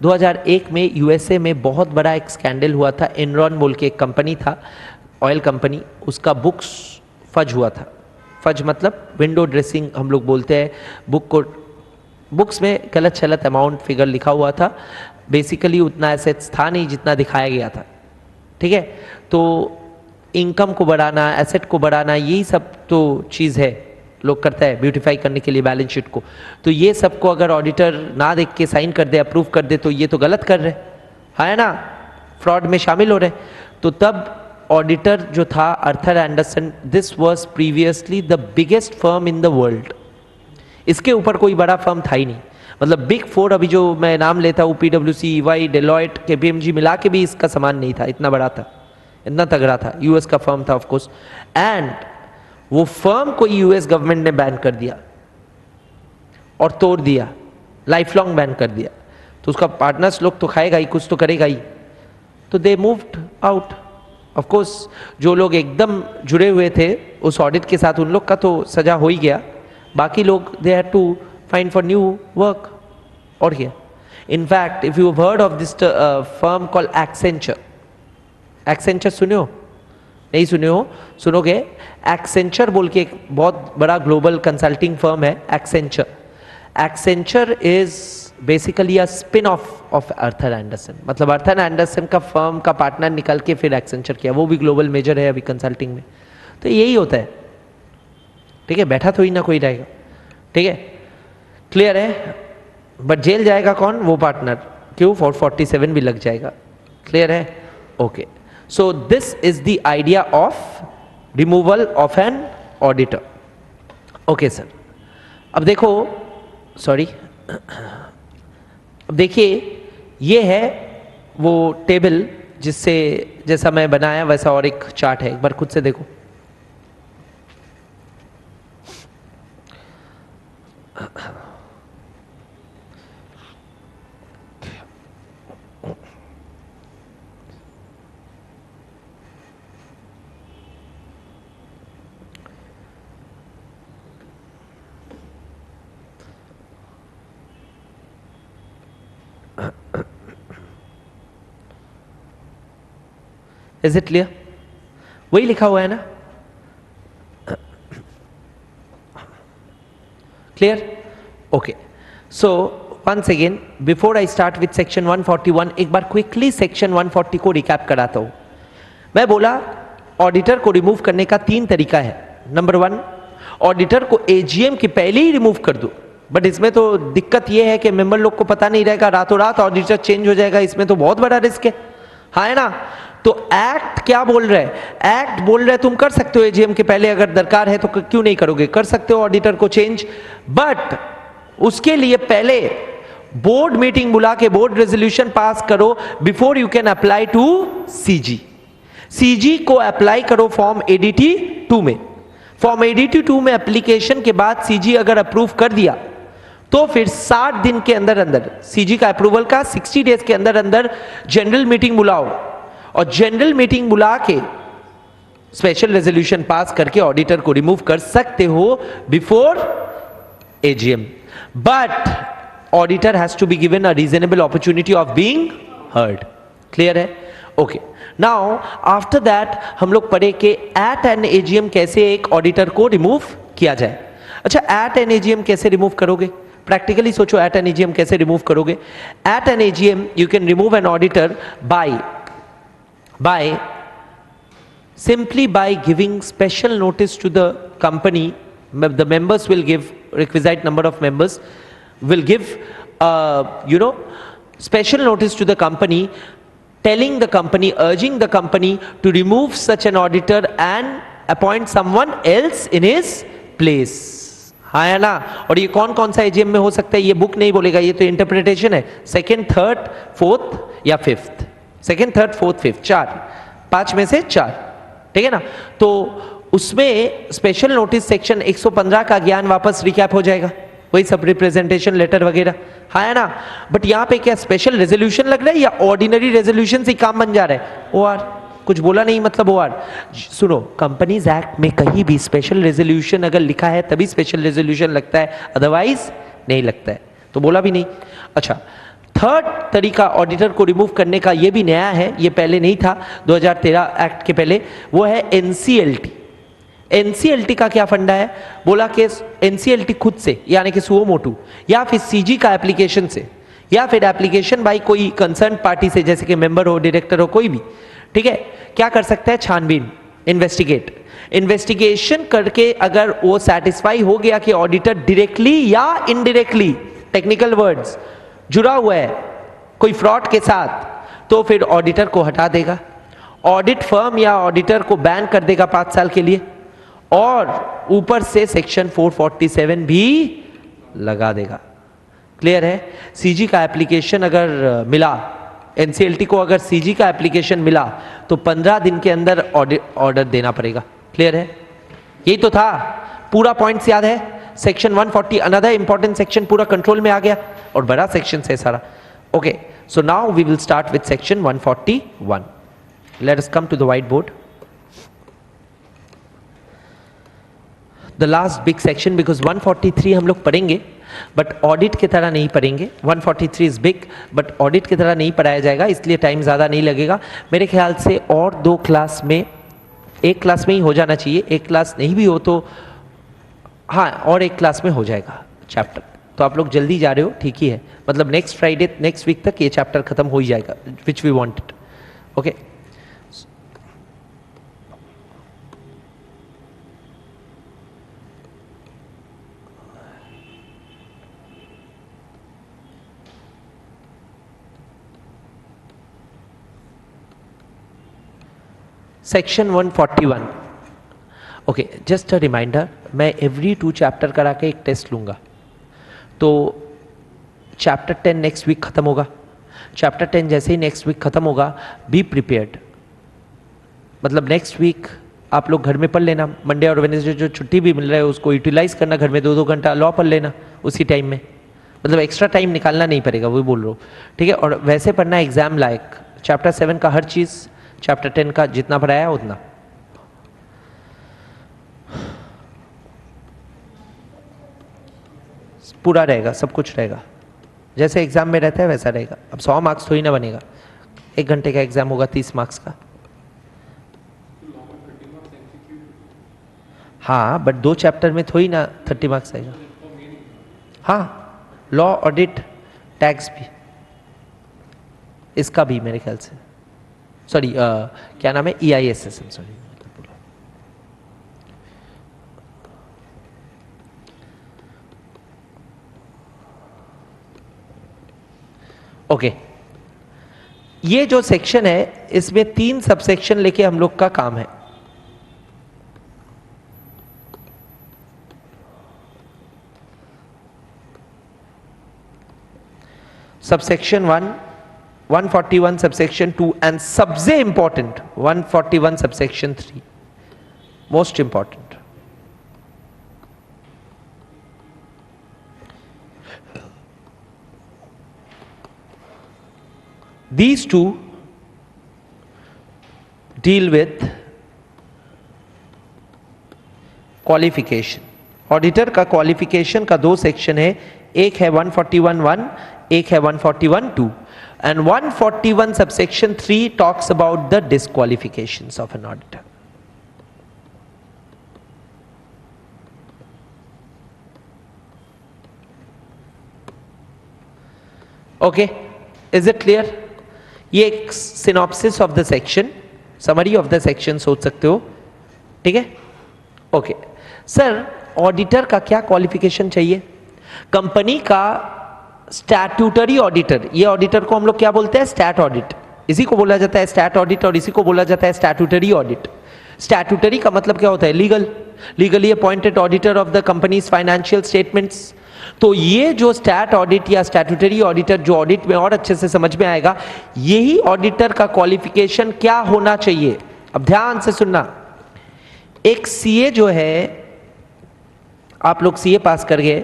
2001 में यूएसए में बहुत बड़ा एक स्कैंडल हुआ था। एनरॉन बोल के एक कंपनी था, ऑयल कंपनी, उसका बुक्स फज हुआ था। फज मतलब विंडो ड्रेसिंग हम लोग बोलते हैं। बुक्स में गलत शलत अमाउंट फिगर लिखा हुआ था, बेसिकली उतना एसेट्स था नहीं जितना दिखाया गया था। ठीक है, तो इनकम को बढ़ाना, एसेट को बढ़ाना, यही सब तो चीज़ है लोग करता है ब्यूटिफाई करने के लिए बैलेंस शीट को। तो ये सबको अगर ऑडिटर ना देख के साइन कर दे, अप्रूव कर दे, तो ये तो गलत कर रहे, है ना, फ्रॉड में शामिल हो रहे। तो तब ऑडिटर जो था Arthur Andersen, this was previously the biggest firm in the world. इसके ऊपर कोई बड़ा फर्म था ही नहीं, मतलब बिग फोर अभी जो मैं नाम लेता हूँ, PwC, EY, डेलॉयट, KPMG मिला के भी इसका समान नहीं था, इतना बड़ा था, इतना तगड़ा था, यूएस का फर्म था ऑफ कोर्स। एंड वो फर्म को यूएस गवर्नमेंट ने बैन कर दिया और तोड़ दिया, लाइफ लॉन्ग बैन कर दिया। तो उसका पार्टनर्स लोग तो खाएगा ही, कुछ तो करेगा ही, तो they moved out. Of course जो लोग एकदम जुड़े हुए थे उस ऑडिट के साथ, उन लोग का तो सजा हो ही गया, बाकी लोग they had to find for new work. और क्या, in fact if you heard of this firm called Accenture, Accenture सुने हो? नहीं सुने हो? सुनोगे। एक्सेंचर बोल के एक बहुत बड़ा ग्लोबल कंसल्टिंग फर्म है Accenture. Accenture is basically a spin off Arthur Andersen, मतलब आर्थर एंडरसन का फर्म का पार्टनर निकल के फिर एक्सेंचर किया, वो भी ग्लोबल मेजर है अभी कंसल्टिंग में। तो यही होता है, ठीक है, बैठा तो ही ना कोई रहेगा, ठीक है, क्लियर है। बट जेल जाएगा कौन? वो पार्टनर, क्यों? 447 भी लग जाएगा, क्लियर है, okay. So this is the idea of removal of an auditor, okay sir. अब देखो, सॉरी, अब देखिए, ये है वो टेबल जिससे, जैसा मैं बनाया वैसा और एक चार्ट है, एक बार खुद से देखो। Is it clear? वही लिखा हुआ है ना, clear, okay. So once again before I start with section 141, एक बार क्विकली सेक्शन 140 को रिकैप कराता हूं। मैं बोला ऑडिटर को रिमूव करने का 3 तरीका है। नंबर 1, ऑडिटर को एजीएम के पहले ही रिमूव कर दो, बट इसमें तो दिक्कत यह है कि मेंबर लोग को पता नहीं रहेगा, रातों रात ऑडिटर चेंज हो जाएगा, इसमें तो बहुत बड़ा रिस्क है, हाँ है ना। तो एक्ट क्या बोल रहे हैं? एक्ट बोल रहे हैं तुम कर सकते हो एजीएम के पहले, अगर दरकार है तो क्यों नहीं करोगे, कर सकते हो ऑडिटर को चेंज, बट उसके लिए पहले बोर्ड मीटिंग बुला के बोर्ड रेजोल्यूशन पास करो before you can apply to CG. CG को अप्लाई करो फॉर्म एडीटी 2 में। फॉर्म एडीटी 2 में एप्लीकेशन के बाद सीजी अगर अप्रूव कर दिया तो फिर 60 दिन के अंदर अंदर, सीजी का अप्रूवल का 60 डेज के अंदर अंदर जनरल मीटिंग बुलाओ, और जनरल मीटिंग बुला के स्पेशल रेजोल्यूशन पास करके ऑडिटर को रिमूव कर सकते हो before AGM, but auditor has to be given a reasonable opportunity of being heard, clear है, ओके। नाउ आफ्टर दैट हम लोग पढ़े कि एट एन एजीएम कैसे एक ऑडिटर को रिमूव किया जाए। अच्छा, एट एन एजीएम कैसे रिमूव करोगे? प्रैक्टिकली सोचो, एट एन एजीएम कैसे रिमूव करोगे? At an AGM you can remove an auditor by simply by giving special notice to the company. The members will give, requisite number of members will give special notice to the company, telling the company, urging the company to remove such an auditor and appoint someone else in his place. हाँ है ना। और ये कौन कौन सा AGM में हो सकता है, ये बुक नहीं बोलेगा, ये तो इंटरप्रिटेशन है। 2nd, 3rd, 4th या 5th, 2nd, 3rd, 4th, 5th, 5 में से 4, ठीक है ना। तो उसमें स्पेशल नोटिस सेक्शन 115 का ज्ञान वापस रिकैप हो जाएगा, वही सब रिप्रेजेंटेशन लेटर वगैरह, हाँ है ना। बट यहाँ पे क्या स्पेशल रेजोल्यूशन लग रहा है या ऑर्डिनरी रेजोल्यूशन से काम बन जा रहा है? ओआर कुछ बोला नहीं, मतलब ओआर। सुनो, कंपनीज एक्ट में कहीं भी स्पेशल रेजोल्यूशन अगर लिखा है तभी स्पेशल रेजोल्यूशन लगता है, अदरवाइज नहीं लगता है, तो बोला भी नहीं। अच्छा, 3rd तरीका ऑडिटर को रिमूव करने का, ये भी नया है, ये पहले नहीं था 2013 एक्ट के पहले, वो है एनसीएलटी। एनसीएलटी का क्या फंडा है? बोला कि एनसीएलटी खुद से, यानी कि सुओ मोटू, या फिर सीजी का एप्लीकेशन से, या फिर एप्लीकेशन बाई कोई कंसर्न पार्टी से, जैसे कि मेंबर हो, डायरेक्टर हो, कोई भी, ठीक है, क्या कर सकता है? छानबीन, इन्वेस्टिगेशन करके अगर वो सेटिस्फाई हो गया कि ऑडिटर डायरेक्टली या इनडायरेक्टली, टेक्निकल वर्ड्स, जुड़ा हुआ है कोई फ्रॉड के साथ, तो फिर ऑडिटर को हटा देगा, ऑडिट फर्म या ऑडिटर को बैन कर देगा 5 साल के लिए, और ऊपर से सेक्शन 447 भी लगा देगा। क्लियर है? सीजी का एप्लीकेशन अगर मिला, एनसीएलटी को अगर सीजी का एप्लीकेशन मिला तो 15 दिन के अंदर ऑर्डर देना पड़ेगा। क्लियर है? यही तो था, पूरा पॉइंट्स याद है? सेक्शन 140 अनदर इंपॉर्टेंट सेक्शन पूरा कंट्रोल में आ गया, और बड़ा सेक्शन है सारा। Okay, so now we will start with section 141। Let us come to the white board. The last big section, because 143 हम लोग पढ़ेंगे बट ऑडिट की तरह नहीं पढ़ेंगे। 143 इज बिग बट ऑडिट की तरह नहीं पढ़ाया जाएगा, इसलिए टाइम ज़्यादा नहीं लगेगा मेरे ख्याल से। और 2 क्लास में, एक क्लास में ही हो जाना चाहिए, एक क्लास नहीं भी हो तो हाँ, और एक क्लास में हो जाएगा चैप्टर। तो आप लोग जल्दी जा रहे हो, ठीक ही है, मतलब नेक्स्ट फ्राइडे, नेक्स्ट वीक तक ये चैप्टर खत्म हो ही जाएगा, which we wanted. Okay, section 141। Okay, just a reminder, मैं एवरी 2 चैप्टर करा के एक टेस्ट लूंगा। तो चैप्टर 10 नेक्स्ट वीक खत्म होगा। चैप्टर 10 जैसे ही नेक्स्ट वीक खत्म होगा, बी प्रिपेयर्ड, मतलब नेक्स्ट वीक आप लोग घर में पढ़ लेना। मंडे और वेडनेसडे जो छुट्टी भी मिल रहा है उसको यूटिलाइज करना, घर में 2-2 घंटा लॉ पढ़ लेना उसी टाइम में, मतलब एक्स्ट्रा टाइम निकालना नहीं पड़ेगा, वही बोल रहा हूँ, ठीक है? और वैसे पढ़ना एग्जाम लायक, चैप्टर 7 का हर चीज़, चैप्टर 10 का जितना पढ़ाया उतना। पूरा रहेगा, सब कुछ रहेगा, जैसे एग्जाम में रहता है वैसा रहेगा। अब 100 मार्क्स थोड़ी ना बनेगा, 1 घंटे का एग्जाम होगा 30 मार्क्स का। हाँ, बट 2 चैप्टर में थोड़ी ना 30 मार्क्स आएगा। हाँ, लॉ, ऑडिट, टैक्स भी, इसका भी मेरे ख्याल से, सॉरी क्या नाम है, EISSM, सॉरी। ओके, ये जो सेक्शन है इसमें 3 सबसेक्शन लेके हम लोग का काम है। सबसेक्शन 1, 141 सबसेक्शन 2 एंड सबसे important 141 subsection 3, most important. These 2 deal with qualification. Auditor का क्वालिफिकेशन का 2 सेक्शन है, एक है 141(1), एक है 141(2), and 141 subsection 3 talks about the disqualifications of an auditor. Okay, is it clear? ये एक synopsis of the section, summary of the section सोच सकते हो, ठीक है? ओके सर, ऑडिटर का क्या क्वालिफिकेशन चाहिए? कंपनी का स्टैट्यूटरी ऑडिटर, ये ऑडिटर को हम लोग क्या बोलते हैं? Stat audit. इसी को बोला जाता है स्टैट ऑडिट और इसी को बोला जाता है स्टैट्यूटरी ऑडिट। स्टैट्यूटरी का मतलब क्या होता है? Legal, legally appointed auditor of the companies financial statements. तो ये जो स्टैट ऑडिट या स्टैट्यूटरी ऑडिटर, जो ऑडिट में और अच्छे से समझ में आएगा, यही ऑडिटर का क्वालिफिकेशन क्या होना चाहिए? अब ध्यान से सुनना, एक सीए जो है, आप लोग सीए पास कर गए,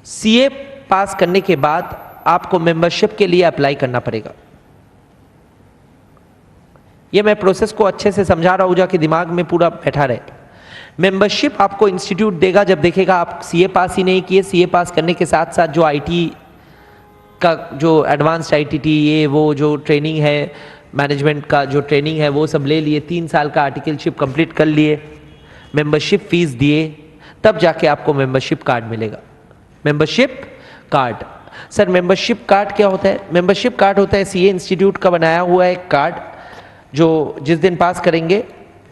सीए पास करने के बाद आपको मेंबरशिप के लिए अप्लाई करना पड़ेगा। ये मैं प्रोसेस को अच्छे से समझा रहा हूं जाके दिमाग में पूरा बैठा रहे। मेंबरशिप आपको इंस्टीट्यूट देगा जब देखेगा आप सीए पास ही नहीं किए, सीए पास करने के साथ साथ जो आईटी का जो एडवांस्ड आईटीटी ये वो जो ट्रेनिंग है, मैनेजमेंट का जो ट्रेनिंग है वो सब ले लिए, 3 साल का आर्टिकलशिप कंप्लीट कर लिए, मेंबरशिप फीस दिए, तब जाके आपको मेंबरशिप कार्ड मिलेगा। Membership card, sir membership card क्या होता है? मेंबरशिप कार्ड होता है सीए इंस्टीट्यूट का बनाया हुआ एक कार्ड, जो जिस दिन पास करेंगे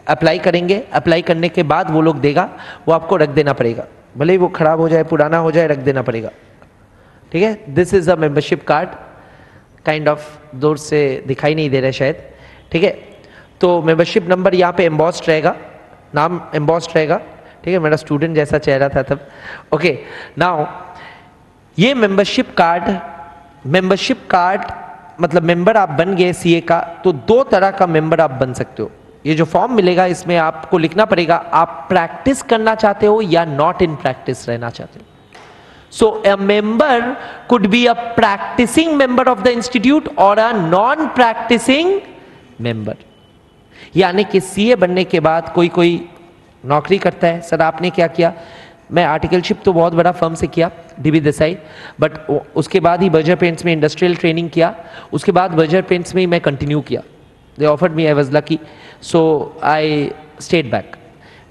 अप्लाई करेंगे, अप्लाई करने के बाद वो लोग देगा, वो आपको रख देना पड़ेगा, भले ही वो खराब हो जाए, पुराना हो जाए, रख देना पड़ेगा, ठीक है? This is a membership card. Kind of दूर से दिखाई नहीं दे रहा है शायद, ठीक है। तो मेंबरशिप नंबर यहाँ पे एम्बॉस्ड रहेगा, नाम एम्बॉस्ड रहेगा, ठीक है। मेरा स्टूडेंट जैसा चेहरा था तब। ओके, नाउ ये मेंबरशिप कार्ड मतलब मेंबर आप बन गए सीए का, तो दो तरह का मेंबर आप बन सकते हो। ये जो फॉर्म मिलेगा इसमें आपको लिखना पड़ेगा आप प्रैक्टिस करना चाहते हो या नॉट इन प्रैक्टिस रहना चाहते हो। So a member could be a practicing member of the institute or a non-practicing member. यानी कि सीए बनने के बाद कोई नौकरी करता है। सर आपने क्या किया? मैं आर्टिकलशिप तो बहुत बड़ा फर्म से किया, डीबी देसाई, बट उसके बाद ही बर्जर पेंट्स में इंडस्ट्रियल ट्रेनिंग किया, उसके बाद बर्जर पेंट्स में ही मैं कंटिन्यू किया। They offered me, I was lucky, so I stayed back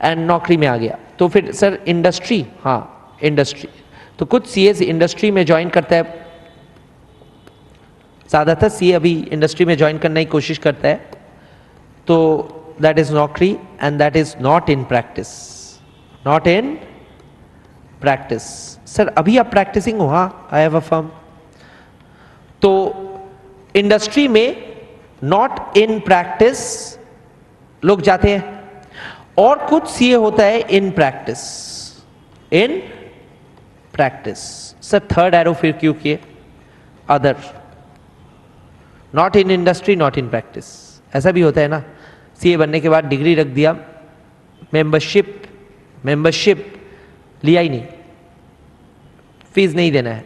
and नौकरी में आ गया। तो फिर सर इंडस्ट्री, हाँ इंडस्ट्री, तो कुछ सीए इंडस्ट्री में ज्वाइन करता है, ज़्यादातर सीए अभी इंडस्ट्री में ज्वाइन करने की कोशिश करता है, तो दैट इज नौकरी and that is not in practice, not in practice. Sir अभी आप प्रैक्टिसिंग हो? हाँ, आई हैव अ फर्म। तो इंडस्ट्री में नॉट इन प्रैक्टिस लोग जाते हैं, और कुछ सीए होता है in practice, in practice. Sir third arrow फिर क्यों किए? Other, not in industry, not in practice. ऐसा भी होता है ना, सीए बनने के बाद डिग्री रख दिया, मेंबरशिप लिया ही नहीं, फीस नहीं देना है।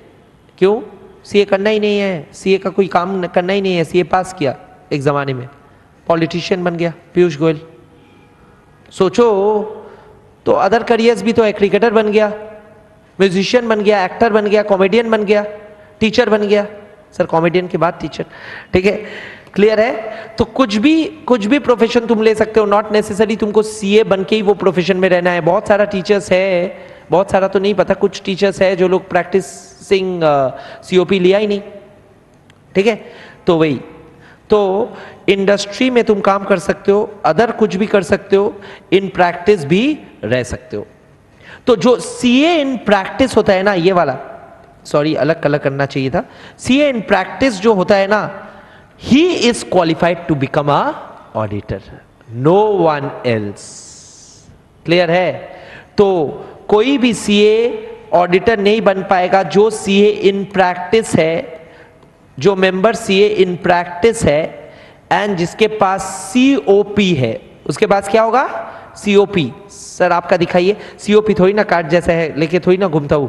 क्यों? सीए करना ही नहीं है, सीए का कोई काम करना ही नहीं है। सीए पास किया एक जमाने में, पॉलिटिशियन बन गया पीयूष गोयल। सोचो तो अदर करियर्स भी तो है, क्रिकेटर बन गया, म्यूजिशियन बन गया, एक्टर बन गया, कॉमेडियन बन गया, टीचर बन गया। सर कॉमेडियन के बाद टीचर, ठीक है, क्लियर है। तो कुछ भी प्रोफेशन तुम ले सकते हो, नॉट नेसेसरी तुमको सीए बन के ही वो प्रोफेशन में रहना है। बहुत सारा टीचर्स है, बहुत सारा तो नहीं पता, कुछ टीचर्स है जो लोग प्रैक्टिसिंग सीओपी लिया ही नहीं, ठीक है। तो वही, तो इंडस्ट्री में तुम काम कर सकते हो, अदर कुछ भी कर सकते हो, इन प्रैक्टिस भी रह सकते हो। तो जो सीए इन प्रैक्टिस होता है ना, ये वाला, सॉरी अलग कलर करना चाहिए था, सीए इन प्रैक्टिस जो होता है ना, he is qualified to become a auditor, no one else. Clear है? तो कोई भी सीए ऑडिटर नहीं बन पाएगा जो सीए इन प्रैक्टिस है, जो मेंबर सीए इन प्रैक्टिस है एंड जिसके पास सीओपी है। उसके पास क्या होगा? सीओपी। सर आपका दिखाइए, सीओपी थोड़ी ना कार्ड जैसा है, लेके थोड़ी ना घूमता हूं,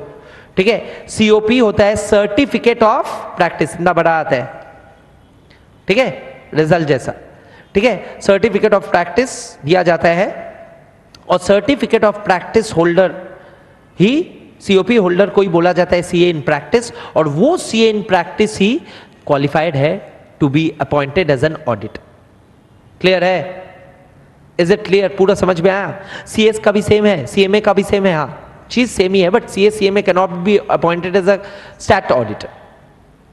ठीक है। सीओपी होता है सर्टिफिकेट ऑफ प्रैक्टिस, इतना बड़ा आता है, ठीक है, रिजल्ट जैसा, ठीक है। सर्टिफिकेट ऑफ प्रैक्टिस दिया जाता है, और certificate of practice holder he COP holder को ही बोला जाता है सीए इन प्रैक्टिस, और वो सीए इन प्रैक्टिस ही क्वालिफाइड है to be appointed as an auditor. Clear है? Is it clear? पूरा समझ में आया? सीएस का भी सेम है, सीएमए का भी सेम है, हाँ चीज सेम ही है, but CS CMA can not be appointed as a stat auditor,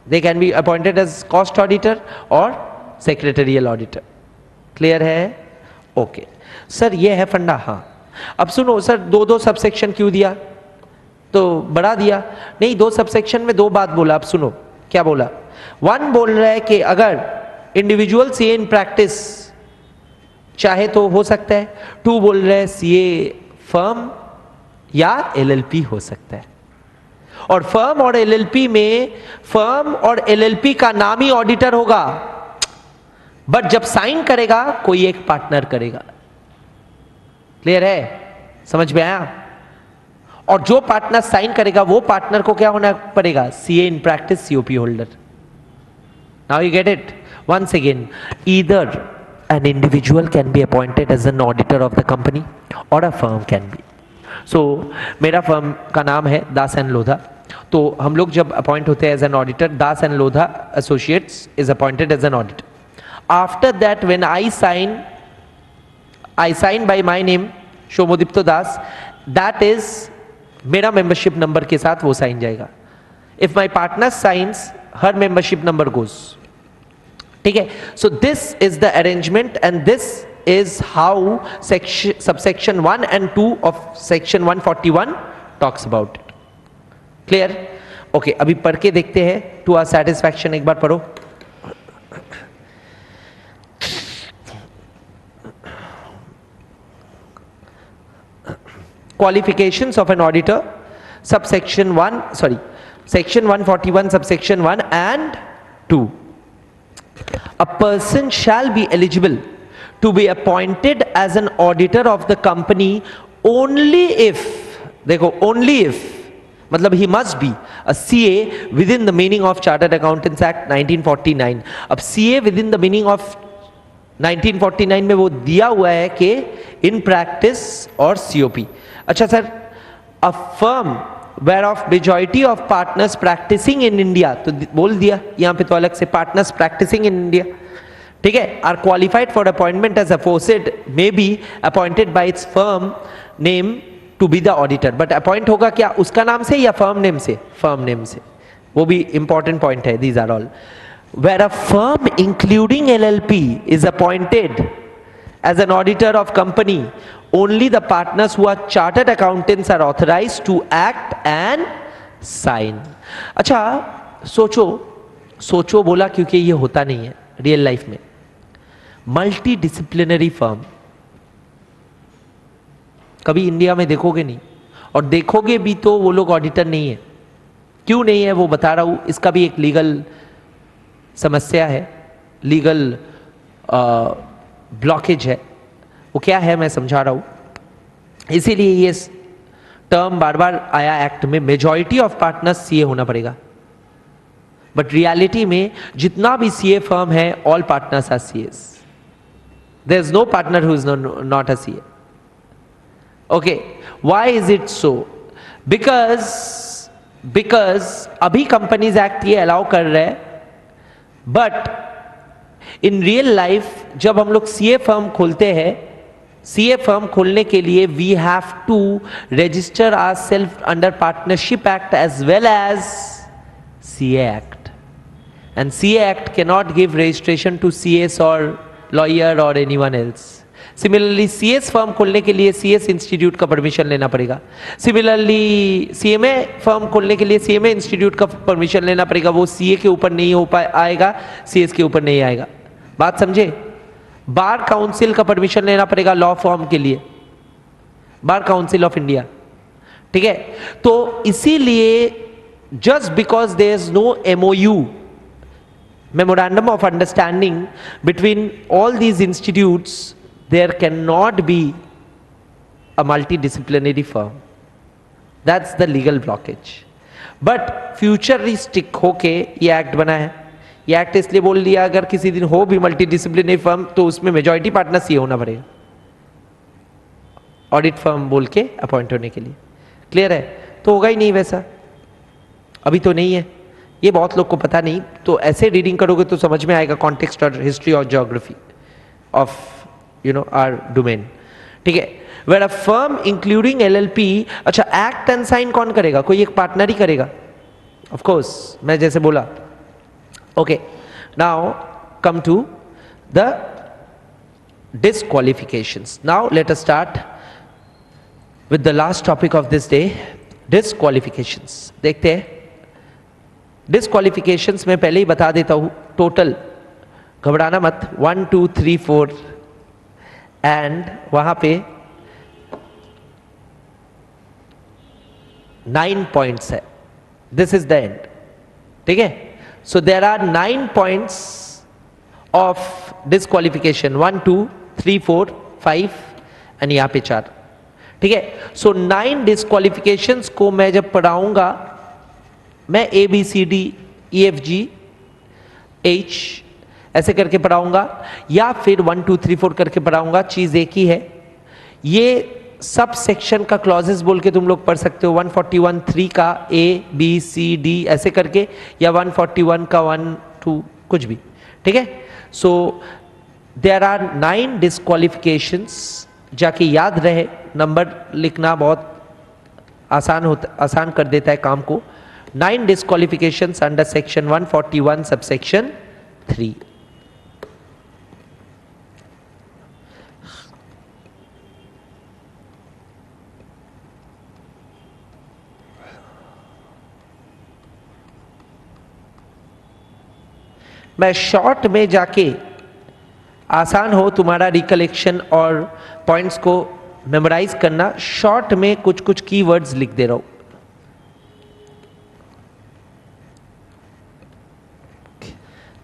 they can be appointed as cost auditor और सेक्रेटरियल ऑडिटर। क्लियर है? ओके सर, ये है फंडा। हाँ अब सुनो सर, दो सबसेक्शन क्यों दिया? तो बढ़ा दिया नहीं, दो सबसेक्शन में दो बात बोला। अब सुनो क्या बोला। वन बोल रहा है कि अगर इंडिविजुअल सीए इन प्रैक्टिस चाहे तो हो सकता है, टू बोल रहे हैं सीए फर्म या एलएलपी हो सकता है। और फर्म और एलएलपी में, फर्म और एलएलपी का नाम ही ऑडिटर होगा, बट जब साइन करेगा कोई एक पार्टनर करेगा। क्लियर है? समझ में आया? और जो पार्टनर साइन करेगा वो पार्टनर को क्या होना पड़ेगा? CA in practice, COP holder. Now you get it? Once again, either an individual can be appointed as an auditor of the company or a firm can be. So मेरा firm का नाम है दास and Lodha, तो हम लोग जब appoint होते हैं as an auditor, Das and Lodha associates is appointed as an auditor. After that when I sign by my name Shomodipto Das, that is मेरा मेंबरशिप नंबर के साथ वो साइन जाएगा. If my partner signs, her membership number goes. ठीक है? So this is the arrangement and this is how subsection 1 and 2 of section 141 talks about it. Clear? Okay, अभी पढ़ के देखते हैं टू आवर सेटिस्फैक्शन. एक बार पढ़ो. qualifications of an auditor, subsection 1, sorry, section 141 subsection 1 and 2. A person shall be eligible to be appointed as an auditor of the company only if, देखो only if, मतलब he must be a CA within the meaning of Chartered Accountants Act 1949. अब CA within the meaning of 1949 में वो दिया हुआ है कि in practice और COP. अच्छा sir, a firm where of majority of partners practising in India, तो बोल दिया यहाँ पे तो अलग से पार्टनर्स प्रैक्टिसिंग इन इंडिया, ठीक है, are qualified for appointment as aforesaid may be appointed by its firm name to be the auditor. But appoint होगा क्या उसका नाम से या फर्म नेम से? फर्म नेम से. वो भी इंपॉर्टेंट पॉइंट है. These are all. Where a firm including LLP is appointed as an auditor of company, only the partners who are chartered accountants are authorized to act and sign. अच्छा, सोचो बोला क्योंकि ये होता नहीं है रियल लाइफ में. मल्टी डिसिप्लिनरी फर्म कभी इंडिया में देखोगे नहीं, और देखोगे भी तो वो लोग ऑडिटर नहीं है. क्यों नहीं है वो बता रहा हूं. इसका भी एक लीगल समस्या है, लीगल ब्लॉकेज है. वो क्या है मैं समझा रहा हूं. इसीलिए ये टर्म बार बार आया एक्ट में, मेजॉरिटी ऑफ पार्टनर्स सीए होना पड़ेगा. बट रियलिटी में जितना भी सीए फर्म है, all partners are CS. There is no partner who is not a CA. Okay, why is it so? Because अभी कंपनीज एक्ट ये अलाउ कर रहे हैं, बट इन रियल लाइफ जब हम लोग सीए फर्म खोलते हैं, सीए फर्म खोलने के लिए we have to register our self under partnership act as well as CA act. And CA act can not give registration to CS और lawyer और anyone else. Similarly CS firm खोलने के लिए CS institute का permission लेना पड़ेगा. Similarly CMA firm खोलने के लिए सीएमए इंस्टीट्यूट का परमिशन लेना पड़ेगा. वो सीए के ऊपर नहीं हो आएगा, सीएस के ऊपर नहीं आएगा. बात समझे? बार काउंसिल का परमिशन लेना पड़ेगा लॉ फर्म के लिए, बार काउंसिल ऑफ इंडिया, ठीक है. तो इसीलिए just because there is no MOU, memorandum of understanding between all these institutes, there cannot be a multidisciplinary firm. That's the legal blockage. But futuristic होके ये act बना है. ये एक्ट इसलिए बोल दिया अगर किसी दिन हो भी मल्टीडिसिप्लिनरी फर्म तो उसमें मेजॉरिटी पार्टनर्स ये होना पड़ेगा ऑडिट फर्म बोल के अपॉइंट होने के लिए. क्लियर है? तो होगा ही नहीं वैसा, अभी तो नहीं है. ये बहुत लोग को पता नहीं, तो ऐसे रीडिंग करोगे तो समझ में आएगा कॉन्टेक्स्ट और हिस्ट्री और ज्योग्राफी ऑफ आवर डोमेन, ठीक है. Where a firm including LLP, अच्छा एक्ट एंड साइन कौन करेगा? कोई एक पार्टनर ही करेगा, ऑफ कोर्स, मैं जैसे बोला. Okay, now come to the disqualifications. Now let us start with the last topic of this day, disqualifications. देखते हैं डिस्क्वालिफिकेशंस में पहले ही बता देता हूं टोटल, घबराना मत. 1 2 3 4 एंड वहां पे 9 पॉइंट्स है. दिस इज द एंड, ठीक है. So there are 9 points of disqualification, 1 2 3 4 5 and यहां पे 4, ठीक है. सो 9 डिस्क्वालिफिकेशंस को मैं जब पढ़ाऊंगा, मैं ABCD EFG H ऐसे करके पढ़ाऊंगा या फिर 1 2 3 4 करके पढ़ाऊंगा, चीज एक ही है. ये सब सेक्शन का क्लॉजेस बोल के तुम लोग पढ़ सकते हो. 141(3) का ABCD ऐसे करके, या 141 का 1 2 कुछ भी, ठीक है. So there are 9 disqualifications. जाके याद रहे, नंबर लिखना बहुत आसान कर देता है काम को. 9 disqualifications under section 141 subsection 3. मैं शॉर्ट में जाके आसान हो तुम्हारा रिकलेक्शन और पॉइंट्स को मेमोराइज करना, शॉर्ट में कुछ कुछ कीवर्ड्स लिख दे रहा हूं.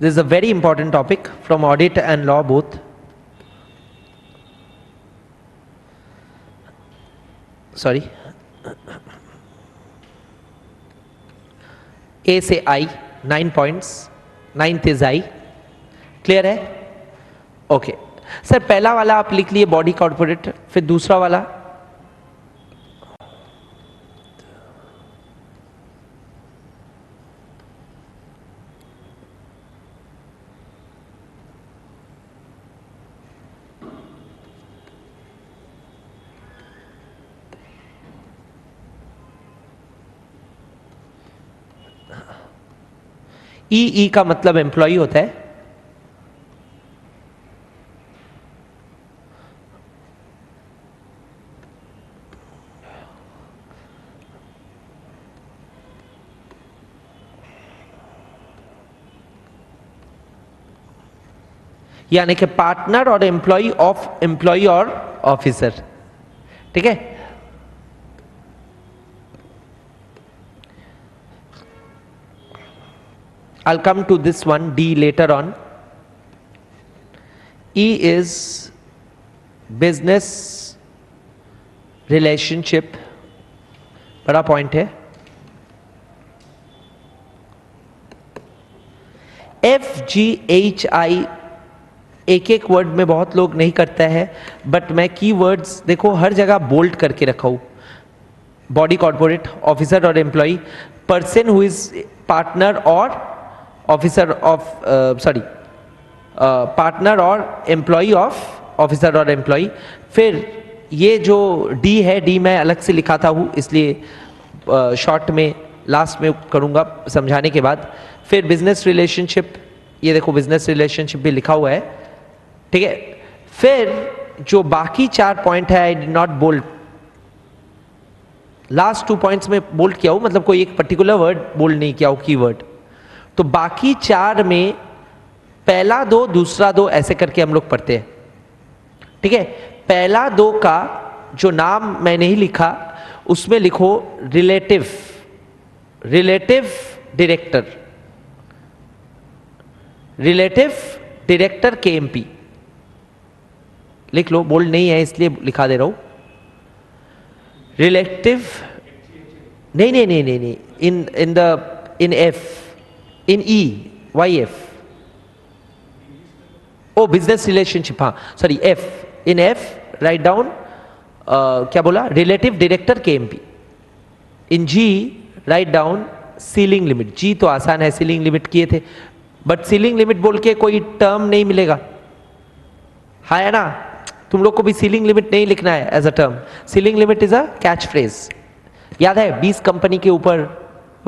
This is a very important topic from audit and law both. Sorry. A से I 9 points. 9th is I. Clear है? Okay. सर पहला वाला आप लिख लिए बॉडी कॉर्पोरेट, फिर दूसरा वाला ई का मतलब एम्प्लॉय होता है. यानी कि पार्टनर और एम्प्लॉय ऑफ एम्प्लॉय और ऑफिसर. ठीक है. I'll come to this one D later on. E is business relationship, बड़ा पॉइंट है. FGHI एक एक वर्ड में बहुत लोग नहीं करता है, बट मैं कीवर्ड्स देखो हर जगह बोल्ड करके रखा हूं. बॉडी कॉर्पोरेट, ऑफिसर और employ, person who is partner और ऑफिसर ऑफ पार्टनर और एम्प्लॉय ऑफ ऑफिसर और एम्प्लॉय. फिर ये जो डी है, डी मैं अलग से लिखा था हूँ, इसलिए शॉर्ट में लास्ट में करूँगा समझाने के बाद. फिर बिजनेस रिलेशनशिप, ये देखो बिजनेस रिलेशनशिप भी लिखा हुआ है. ठीक है. फिर जो बाकी 4 पॉइंट है I did not bold. Last 2 points में बोल्ड किया हूँ, मतलब कोई एक पर्टिकुलर वर्ड बोल्ड नहीं किया हूँ, कीवर्ड. तो बाकी 4 में पहला 2 दूसरा 2 ऐसे करके हम लोग पढ़ते हैं. ठीक है. पहला 2 का जो नाम मैं नहीं लिखा उसमें लिखो relative director, relative director KMP लिख लो. बोल्ड नहीं है इसलिए लिखा दे रहा हूं. रिलेटिव नहीं, इन F, इन YF. ओ बिजनेस रिलेशनशिप, हाँ सॉरी, F, इन F राइट डाउन क्या बोला, रिलेटिव डायरेक्टर KMP. इन G write down ceiling limit. G तो आसान है, सीलिंग लिमिट किए थे, बट सीलिंग लिमिट बोल के कोई टर्म नहीं मिलेगा. हाँ है ना, तुम लोग को भी सीलिंग लिमिट नहीं लिखना है as a term. Ceiling limit is a catch phrase. याद है 20 कंपनी के ऊपर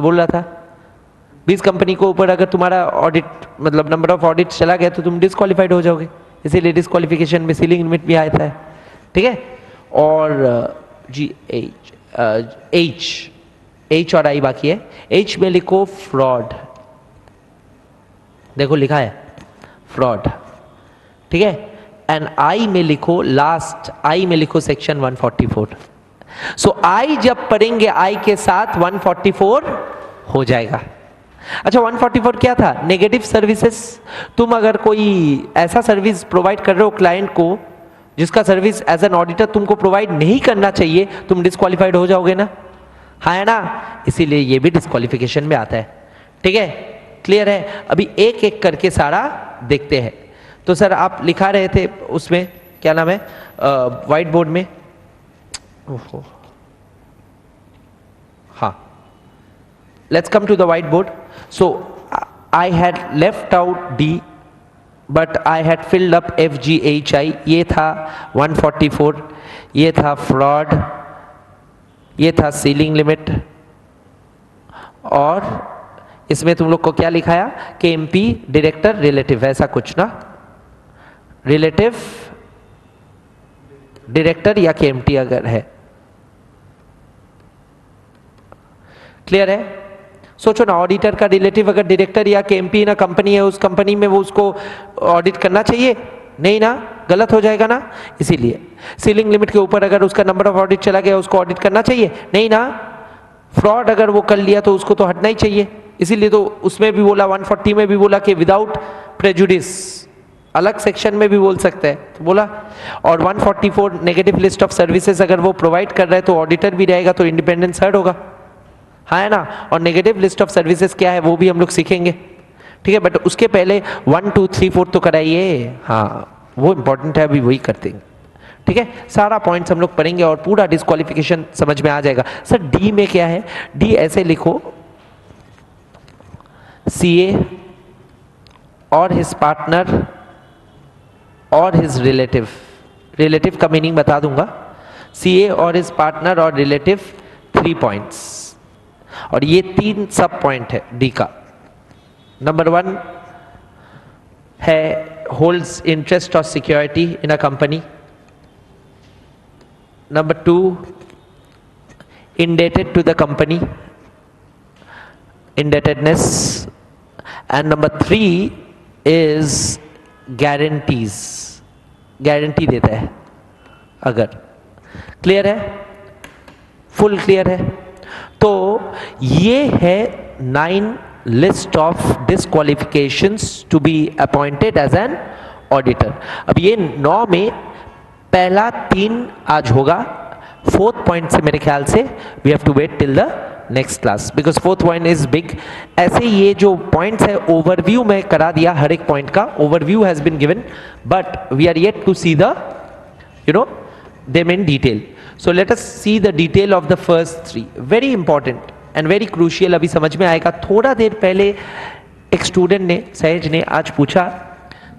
बोल रहा था. 20 कंपनी के ऊपर अगर तुम्हारा ऑडिट मतलब नंबर ऑफ ऑडिट चला गया तो तुम डिस्क्वालिफाइड हो जाओगे, इसीलिए डिस्क्वालिफिकेशन में सीलिंग लिमिट भी आता है. ठीक है. और H और I बाकी है. H में लिखो फ्रॉड. देखो लिखा है फ्रॉड. ठीक है. एंड I में लिखो लास्ट, I में लिखो सेक्शन 144. सो I जब पढ़ेंगे I के साथ 144 हो जाएगा. अच्छा 144 क्या था, नेगेटिव सर्विसेज. तुम अगर कोई ऐसा सर्विस प्रोवाइड कर रहे हो क्लाइंट को जिसका सर्विस एज एन ऑडिटर तुमको प्रोवाइड नहीं करना चाहिए, तुम डिस्क्वालिफाइड हो जाओगे ना. हाँ है ना, इसीलिए ये भी डिस्क्वालिफिकेशन में आता है. ठीक है. क्लियर है. अभी एक एक करके सारा देखते हैं. तो सर आप लिखा रहे थे उसमें क्या नाम है व्हाइट बोर्ड में. ओहो हाँ, let's come to the whiteboard. So I had left out D but I had filled up FGHI. ये था 144, ये था fraud, ये था सीलिंग लिमिट, और इसमें तुम लोग को क्या लिखाया, KMP डायरेक्टर रिलेटिव, ऐसा कुछ ना, रिलेटिव डायरेक्टर या KMT अगर है. क्लियर है. सोचो ना, ऑडिटर का रिलेटिव अगर डायरेक्टर या KMP ना कंपनी है, उस कंपनी में वो उसको ऑडिट करना चाहिए नहीं ना. गलत हो जाएगा ना, इसीलिए सीलिंग लिमिट के ऊपर अगर उसका नंबर ऑफ ऑडिट चला गया उसको ऑडिट करना चाहिए नहीं ना, फ्रॉड अगर वो कर लिया तो उसको तो हटना ही चाहिए, इसीलिए तो उसमें भी बोला 140 में भी बोला कि विदाउट प्रेजुडिस, अलग सेक्शन में भी बोल सकते हैं तो बोला। और 144 नेगेटिव लिस्ट ऑफ सर्विसेज अगर वो प्रोवाइड कर रहा है तो ऑडिटर भी रहेगा तो इंडिपेंडेंस हर्ड होगा, हाँ है ना। और नेगेटिव लिस्ट ऑफ सर्विसेज क्या है वो भी हम लोग सीखेंगे, ठीक है, बट उसके पहले 1 2 3 4 तो कराइए, हाँ वो इंपॉर्टेंट है, अभी वही करते हैं, ठीक है। सारा पॉइंट्स हम लोग पढ़ेंगे और पूरा डिस्क्वालिफिकेशन समझ में आ जाएगा। सर डी में क्या है, डी ऐसे लिखो, सीए और हिज पार्टनर और हिज रिलेटिव, रिलेटिव का मीनिंग बता दूंगा, सीए और हिज पार्टनर और रिलेटिव 3 पॉइंट्स, और ये 3 सब पॉइंट है डी का। नंबर 1 है होल्ड्स इंटरेस्ट और security in a company, number 2 indebted to the company, indebtedness, and number 3 is guarantees, guarantee देता है अगर, क्लियर है, फुल क्लियर है। तो ये है 9 list of disqualifications to be appointed as an auditor. अब ये 9 में पहला 3 आज होगा, 4th पॉइंट से मेरे ख्याल से we have to wait till the next class because 4th point is big. ऐसे ये जो पॉइंट्स है ओवरव्यू में करा दिया, हर एक पॉइंट का overview has been given, but we are yet to see the them in detail. So let us see the detail of the first 3. Very important and very crucial, अभी समझ में आएगा। थोड़ा देर पहले एक स्टूडेंट ने, सहज ने आज पूछा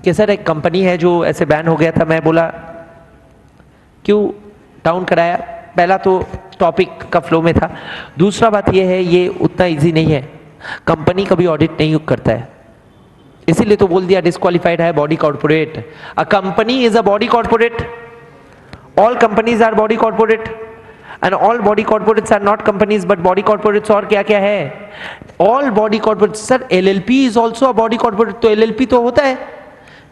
कि सर एक कंपनी है जो ऐसे बैन हो गया था, मैं बोला क्यों डाउन कराया, पहला तो टॉपिक का फ्लो में था, दूसरा बात यह है ये उतना इजी नहीं है, कंपनी कभी ऑडिट नहीं करता है, इसीलिए तो बोल दिया डिस्क्वालिफाइड है body corporate. A company is a body corporate, all companies are body corporate and all body corporates are not companies but body corporates और क्या क्या है, all body corporates। Sir LLP is also a body corporate, तो LLP तो होता है,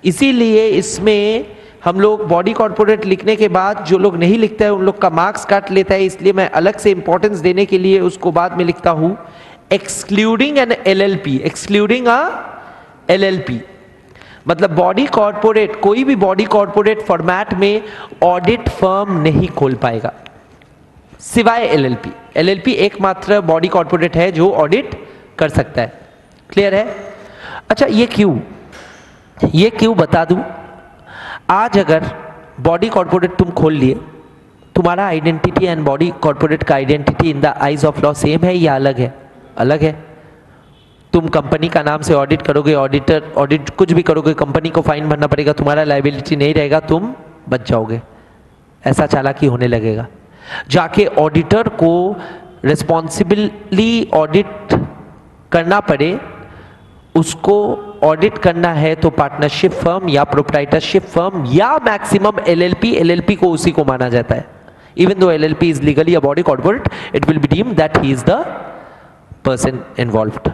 इसीलिए इसमें हम लोग बॉडी कॉर्पोरेट लिखने के बाद जो लोग नहीं लिखते हैं उन लोग का मार्क्स काट लेता है, इसलिए मैं अलग से इंपॉर्टेंस देने के लिए उसको बाद में लिखता हूं एक्सक्लूडिंग एन LLP, एक्सक्लूडिंग अ LLP मतलब बॉडी कॉर्पोरेट, कोई भी बॉडी कॉर्पोरेट फॉर्मेट में ऑडिट फर्म नहीं खोल पाएगा सिवाय LLP। LLP एकमात्र बॉडी कॉर्पोरेट है जो ऑडिट कर सकता है, क्लियर है। अच्छा ये क्यों बता दूं, आज अगर बॉडी कॉर्पोरेट तुम खोल लिए, तुम्हारा आइडेंटिटी एंड बॉडी कॉर्पोरेट का identity in the eyes of law same है या अलग है? अलग है। तुम कंपनी का नाम से ऑडिट करोगे, ऑडिट कुछ भी करोगे, कंपनी को फाइन भरना पड़ेगा, तुम्हारा लायबिलिटी नहीं रहेगा, तुम बच जाओगे, ऐसा चालाकी होने लगेगा। जाके ऑडिटर को रिस्पॉन्सिबली ऑडिट करना पड़े, उसको ऑडिट करना है तो पार्टनरशिप फर्म या प्रोप्राइटरशिप फर्म या मैक्सिमम LLP को उसी को माना जाता है। Even though LLP is legally a body corporate, it will be deemed that he is the person involved,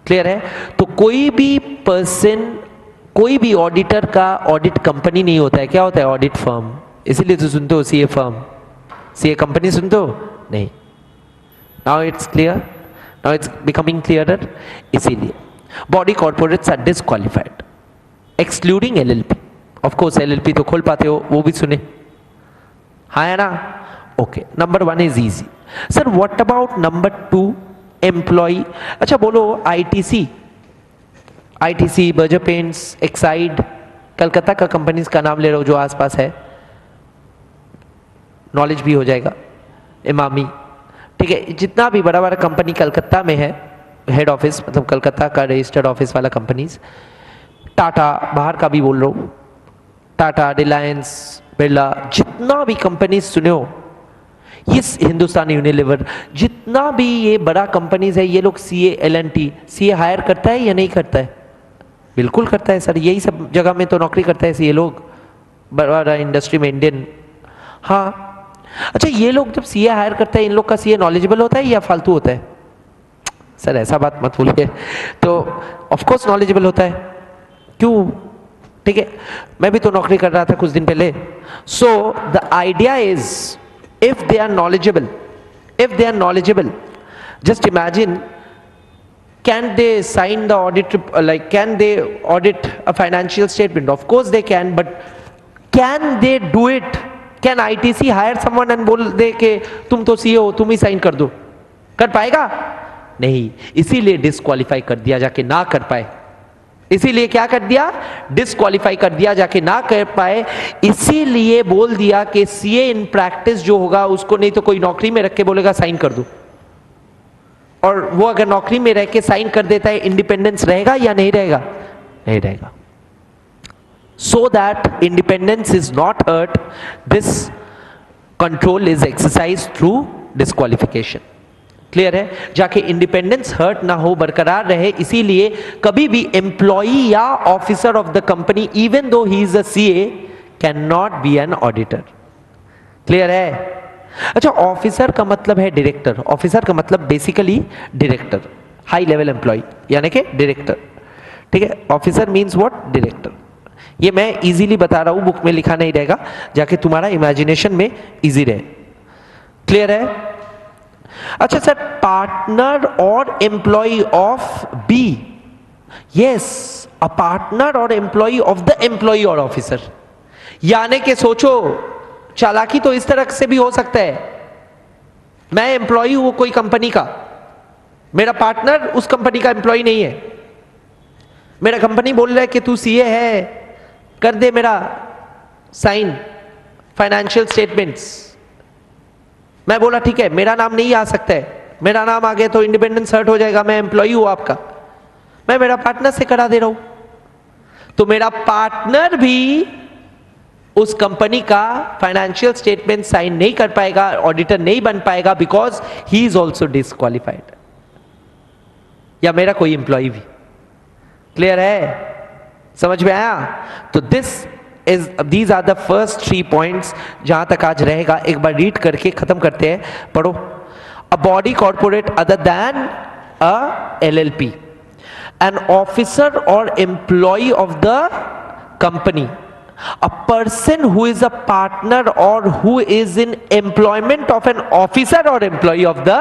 clear है। तो कोई भी पर्सन, कोई भी ऑडिटर का ऑडिट कंपनी नहीं होता है, क्या होता है? Audit firm. इसीलिए तो सुनते हो सीए फर्म, सीए कंपनी सुनते हो नहीं। Now it's clear, now it's becoming clearer. इसीलिए body corporates are disqualified excluding LLP। Of course LLP तो खोल पाते हो, वो भी सुने, हाँ है ना। Okay, number 1 is easy. Sir what about number 2 employ? अच्छा बोलो ITC, Berger Paints, Exide, Calcutta का कंपनीज का नाम ले रहा हूं जो आसपास है, नॉलेज भी हो जाएगा। इमामी, ठीक है, जितना भी बड़ा बड़ा कंपनी कलकत्ता में है, हेड ऑफिस मतलब कलकत्ता का रजिस्टर्ड ऑफिस वाला कंपनीज, टाटा, बाहर का भी बोल रहा हूं, टाटा, रिलायंस, बिरला, जितना भी कंपनीज सुने हो, ये हिंदुस्तान यूनिलीवर, जितना भी ये बड़ा कंपनीज है, ये लोग CA L&T CA हायर करता है या नहीं करता है? बिल्कुल करता है सर, यही सब जगह में तो नौकरी करता है CA लोग, बड़ा इंडस्ट्री में इंडियन। हाँ अच्छा, ये लोग जब CA हायर करता है, इन लोग का CA नॉलेजेबल होता है या फालतू होता है? सर ऐसा बात मत बोलिए, तो ऑफ कोर्स नॉलेजेबल होता है। क्यों? ठीक है, मैं भी तो नौकरी कर रहा था कुछ दिन पहले. So the idea is if they are knowledgeable, just imagine, can they sign the audit, like can they audit a financial statement? Of course they can, but can they do it? Can ITC hire someone and बोल दे कि तुम तो CEO हो, तुम ही sign कर दो? कर पाएगा? नहीं. इसीलिए डिस्क्वालीफाई कर दिया जाके ना कर पाए. इसीलिए क्या कर दिया? डिस्क्वालीफाई कर दिया जाके ना कर पाए. इसीलिए बोल दिया कि सीए इन प्रैक्टिस जो होगा उसको नहीं तो कोई नौकरी में रख के बोलेगा साइन कर दो, और वो अगर नौकरी में रह के साइन कर देता है, इंडिपेंडेंस रहेगा या नहीं रहेगा? नहीं रहेगा. So that independence is not hurt, this control is exercise through disqualification. Clear है? जाके इंडिपेंडेंस हर्ट ना हो, बरकरार रहे. इसीलिए कभी भी एम्प्लॉई या officer of the company, even though he is a CA, can not B N auditor. Clear है? अच्छा, ऑफिसर का मतलब है डायरेक्टर. ऑफिसर का मतलब basically director, high level employ यानी कि डायरेक्टर. ठीक है, ऑफिसर मींस व्हाट? डायरेक्टर. ये मैं इजीली बता रहा हूं, बुक में लिखा नहीं रहेगा, जाके तुम्हारा इमेजिनेशन में इजी रहे. क्लियर है? अच्छा सर, पार्टनर और employ of B. Yes, a partner और एम्प्लॉय ऑफ द एम्प्लॉय और ऑफिसर. यानी कि सोचो, चालाकी तो इस तरह से भी हो सकता है, मैं एम्प्लॉय हूं कोई कंपनी का, मेरा पार्टनर उस कंपनी का एम्प्लॉय नहीं है. मेरा कंपनी बोल रहा है कि तू सीए है, कर दे मेरा साइन फाइनेंशियल स्टेटमेंट्स. मैं बोला ठीक है, मेरा नाम नहीं आ सकता है, मेरा नाम आ गया तो इंडिपेंडेंस हर्ट हो जाएगा, मैं एम्प्लॉय हूं आपका, मैं मेरा पार्टनर से करा दे रहा हूं. तो मेरा पार्टनर भी उस कंपनी का फाइनेंशियल स्टेटमेंट साइन नहीं कर पाएगा, ऑडिटर नहीं बन पाएगा, because he is also disqualified. या मेरा कोई एम्प्लॉय भी. क्लियर है? समझ में आया? तो these are the first 3 points जहां तक आज रहेगा. एक बार रीड करके खत्म करते हैं. पढ़ो. A body corporate other than a LLP, an officer or employee of the company, a person who is a partner or who is in employment of an officer or employee of the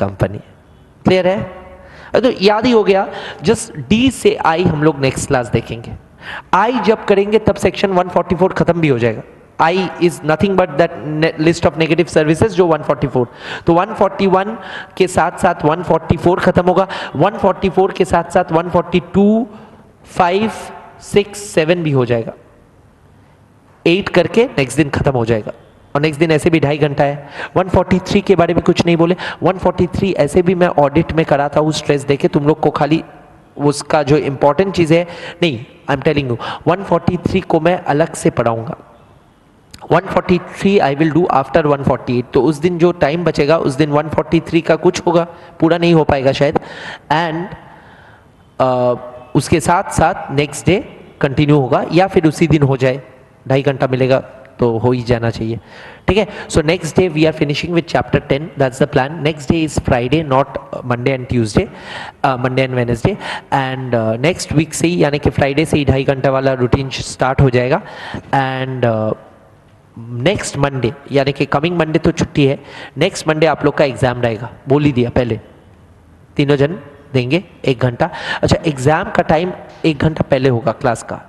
company. Clear है? तो याद ही हो गया. Just D से आई हम लोग next class देखेंगे. आई जब करेंगे तब सेक्शन 144 खत्म भी हो जाएगा. I is nothing but that list of negative services जो 144. तो 141 के साथ साथ 144 खत्म होगा. 144 के साथ साथ 142, 5, 6, 7 भी हो जाएगा. 8 करके नेक्स्ट दिन खत्म हो जाएगा. और नेक्स्ट दिन ऐसे भी 2.5 घंटा है. 143 के बारे में कुछ नहीं बोले. 143 ऐसे भी मैं ऑडिट में कराता हूँ स्ट्रेस देके, तुम लोग को खाली उसका जो इंपॉर्टेंट चीज है नहीं, आई एम टेलिंग यू. 143 को मैं अलग से पढ़ाऊंगा. 143 आई विल डू आफ्टर 148. तो उस दिन जो टाइम बचेगा उस दिन 143 का कुछ होगा, पूरा नहीं हो पाएगा शायद. एंड उसके साथ साथ नेक्स्ट डे कंटिन्यू होगा, या फिर उसी दिन हो जाए. 2.5 घंटा मिलेगा तो हो ही जाना चाहिए. ठीक है? So next day we are finishing with chapter 10. That's the plan. Next day is Friday, not Monday and Tuesday, Monday and Wednesday. And next week से ही, यानी कि फ्राइडे से ही 2.5 घंटा वाला रूटीन स्टार्ट हो जाएगा. एंड नेक्स्ट मंडे, यानी कि कमिंग मंडे तो छुट्टी है, नेक्स्ट मंडे आप लोग का एग्जाम रहेगा. बोल ही दिया पहले, तीनों जन देंगे 1 घंटा. अच्छा, एग्जाम का टाइम 1 घंटा पहले होगा क्लास का,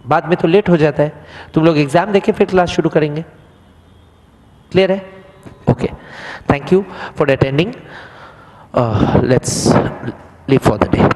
बाद में तो लेट हो जाता है. तुम लोग एग्जाम देके फिर क्लास शुरू करेंगे. क्लियर है? Okay, thank you for attending. Let's leave for the day.